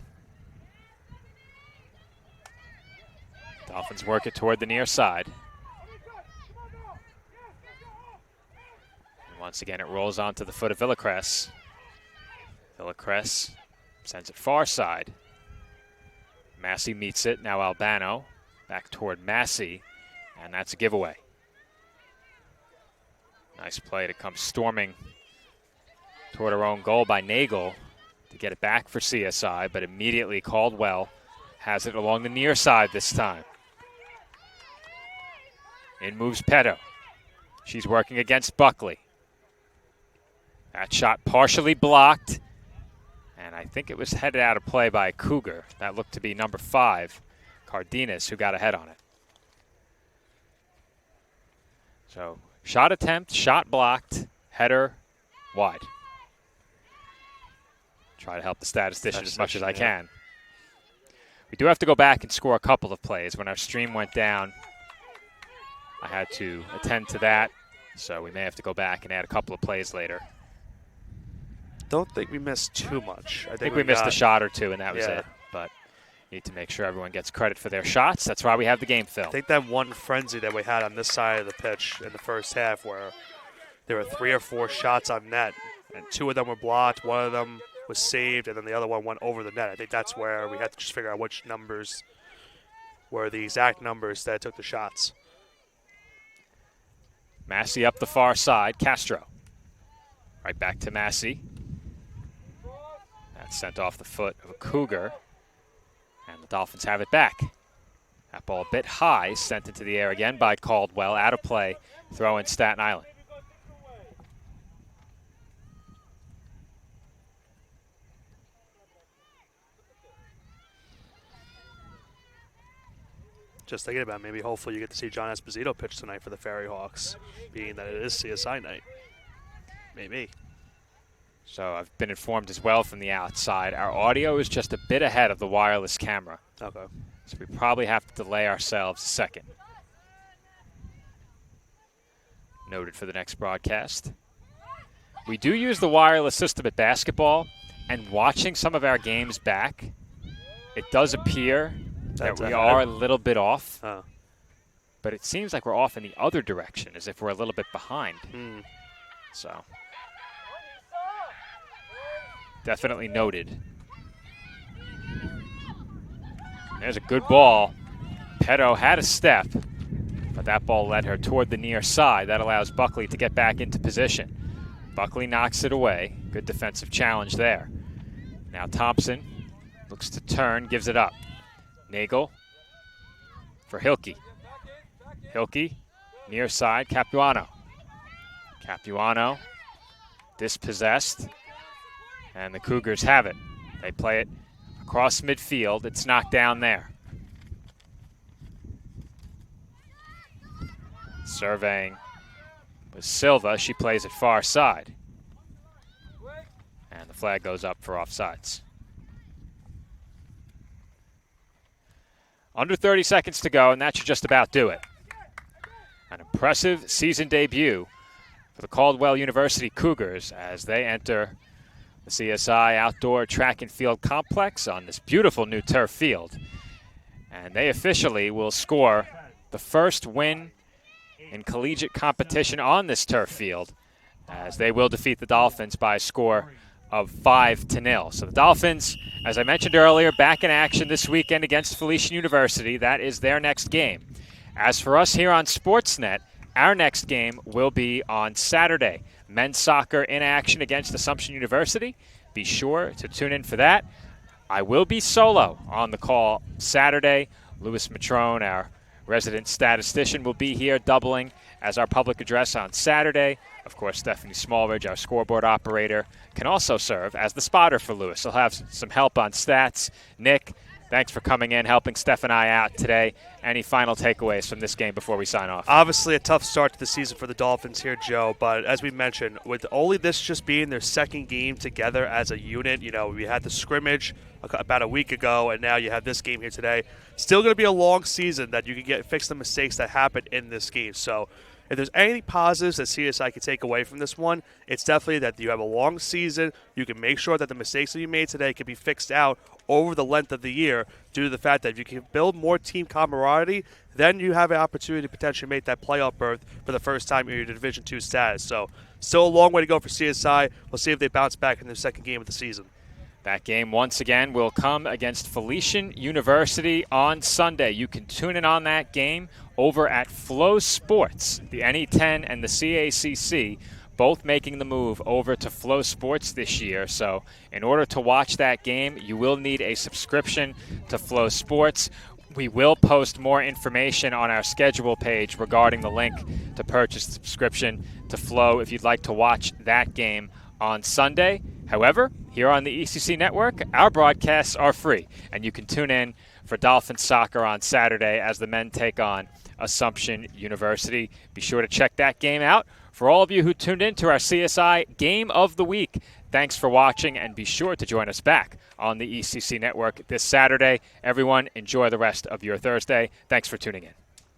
Dolphins work it toward the near side. And once again, it rolls onto the foot of Villacrest. Villacrest sends it far side. Massey meets it. Now Albano back toward Massey, and that's a giveaway. Nice play to come storming toward her own goal by Nagel to get it back for CSI, but immediately Caldwell has it along the near side this time. In moves Petto. She's working against Buckley. That shot partially blocked, and I think it was headed out of play by a Cougar. That looked to be number 5, Cardenas, who got ahead on it. So shot attempt, shot blocked, header wide. Try to help the statistician as much as I can. We do have to go back and score a couple of plays. When our stream went down, I had to attend to that, so we may have to go back and add a couple of plays later. Don't think we missed too much. I think we missed a shot or two, and that was it. But need to make sure everyone gets credit for their shots. That's why we have the game film. I think that one frenzy that we had on this side of the pitch in the first half where there were 3 or 4 shots on net, and 2 of them were blocked, 1 of them was saved, and then the other one went over the net. I think that's where we had to just figure out which numbers were the exact numbers that took the shots. Massey up the far side. Castro. Right back to Massey. That's sent off the foot of a Cougar. And the Dolphins have it back. That ball a bit high, sent into the air again by Caldwell. Out of play. Throw in Staten Island. Just thinking about maybe hopefully you get to see John Esposito pitch tonight for the Ferry Hawks, being that it is CSI night. Maybe. So I've been informed as well from the outside. Our audio is just a bit ahead of the wireless camera. Okay. So we probably have to delay ourselves a second. Noted for the next broadcast. We do use the wireless system at basketball, and watching some of our games back, it does appear that we are a little bit off, but it seems like we're off in the other direction, as if we're a little bit behind. So, definitely noted. There's a good ball. Petto had a step, but that ball led her toward the near side. That allows Buckley to get back into position. Buckley knocks it away. Good defensive challenge there. Now Thompson looks to turn, gives it up. Nagel for Hilke. Hilke, near side, Capuano. Capuano dispossessed, and the Cougars have it. They play it across midfield. It's knocked down there. Surveying was Silva. She plays it far side. And the flag goes up for offsides. Under 30 seconds to go, and that should just about do it. An impressive season debut for the Caldwell University Cougars as they enter the CSI Outdoor Track and Field Complex on this beautiful new turf field. And they officially will score the first win in collegiate competition on this turf field, as they will defeat the Dolphins by a score of 5-0. So the Dolphins, as I mentioned earlier, back in action this weekend against Felician University. That is their next game. As for us here on Sportsnet, our next game will be on Saturday. Men's soccer in action against Assumption University. Be sure to tune in for that. I will be solo on the call Saturday. Louis Matrone, our resident statistician, will be here doubling as our public address on Saturday. Of course, Stephanie Smallridge, our scoreboard operator, can also serve as the spotter for Louis. He'll have some help on stats. Nick, Thanks for coming in, helping Steph and I out today. Any final takeaways from this game before we sign off? Obviously, a tough start to the season for the Dolphins here, Joe. But as we mentioned, with only this just being their second game together as a unit, we had the scrimmage about a week ago, and now you have this game here today. Still going to be a long season that you can fix the mistakes that happened in this game. So if there's any positives that CSI can take away from this one, it's definitely that you have a long season. You can make sure that the mistakes that you made today can be fixed out over the length of the year due to the fact that if you can build more team camaraderie, then you have an opportunity to potentially make that playoff berth for the first time in your Division II status. So still a long way to go for CSI. We'll see if they bounce back in their second game of the season. That game, once again, will come against Felician University on Sunday. You can tune in on that game over at Flow Sports, the NE10 and the CACC, both making the move over to Flow Sports this year. So in order to watch that game, you will need a subscription to Flow Sports. We will post more information on our schedule page regarding the link to purchase the subscription to Flow if you'd like to watch that game on Sunday. However, here on the ECC Network, our broadcasts are free, and you can tune in for Dolphin soccer on Saturday as the men take on Assumption University. Be sure to check that game out. For all of you who tuned in to our CSI Game of the Week, thanks for watching, and be sure to join us back on the ECC Network this Saturday. Everyone, enjoy the rest of your Thursday. Thanks for tuning in.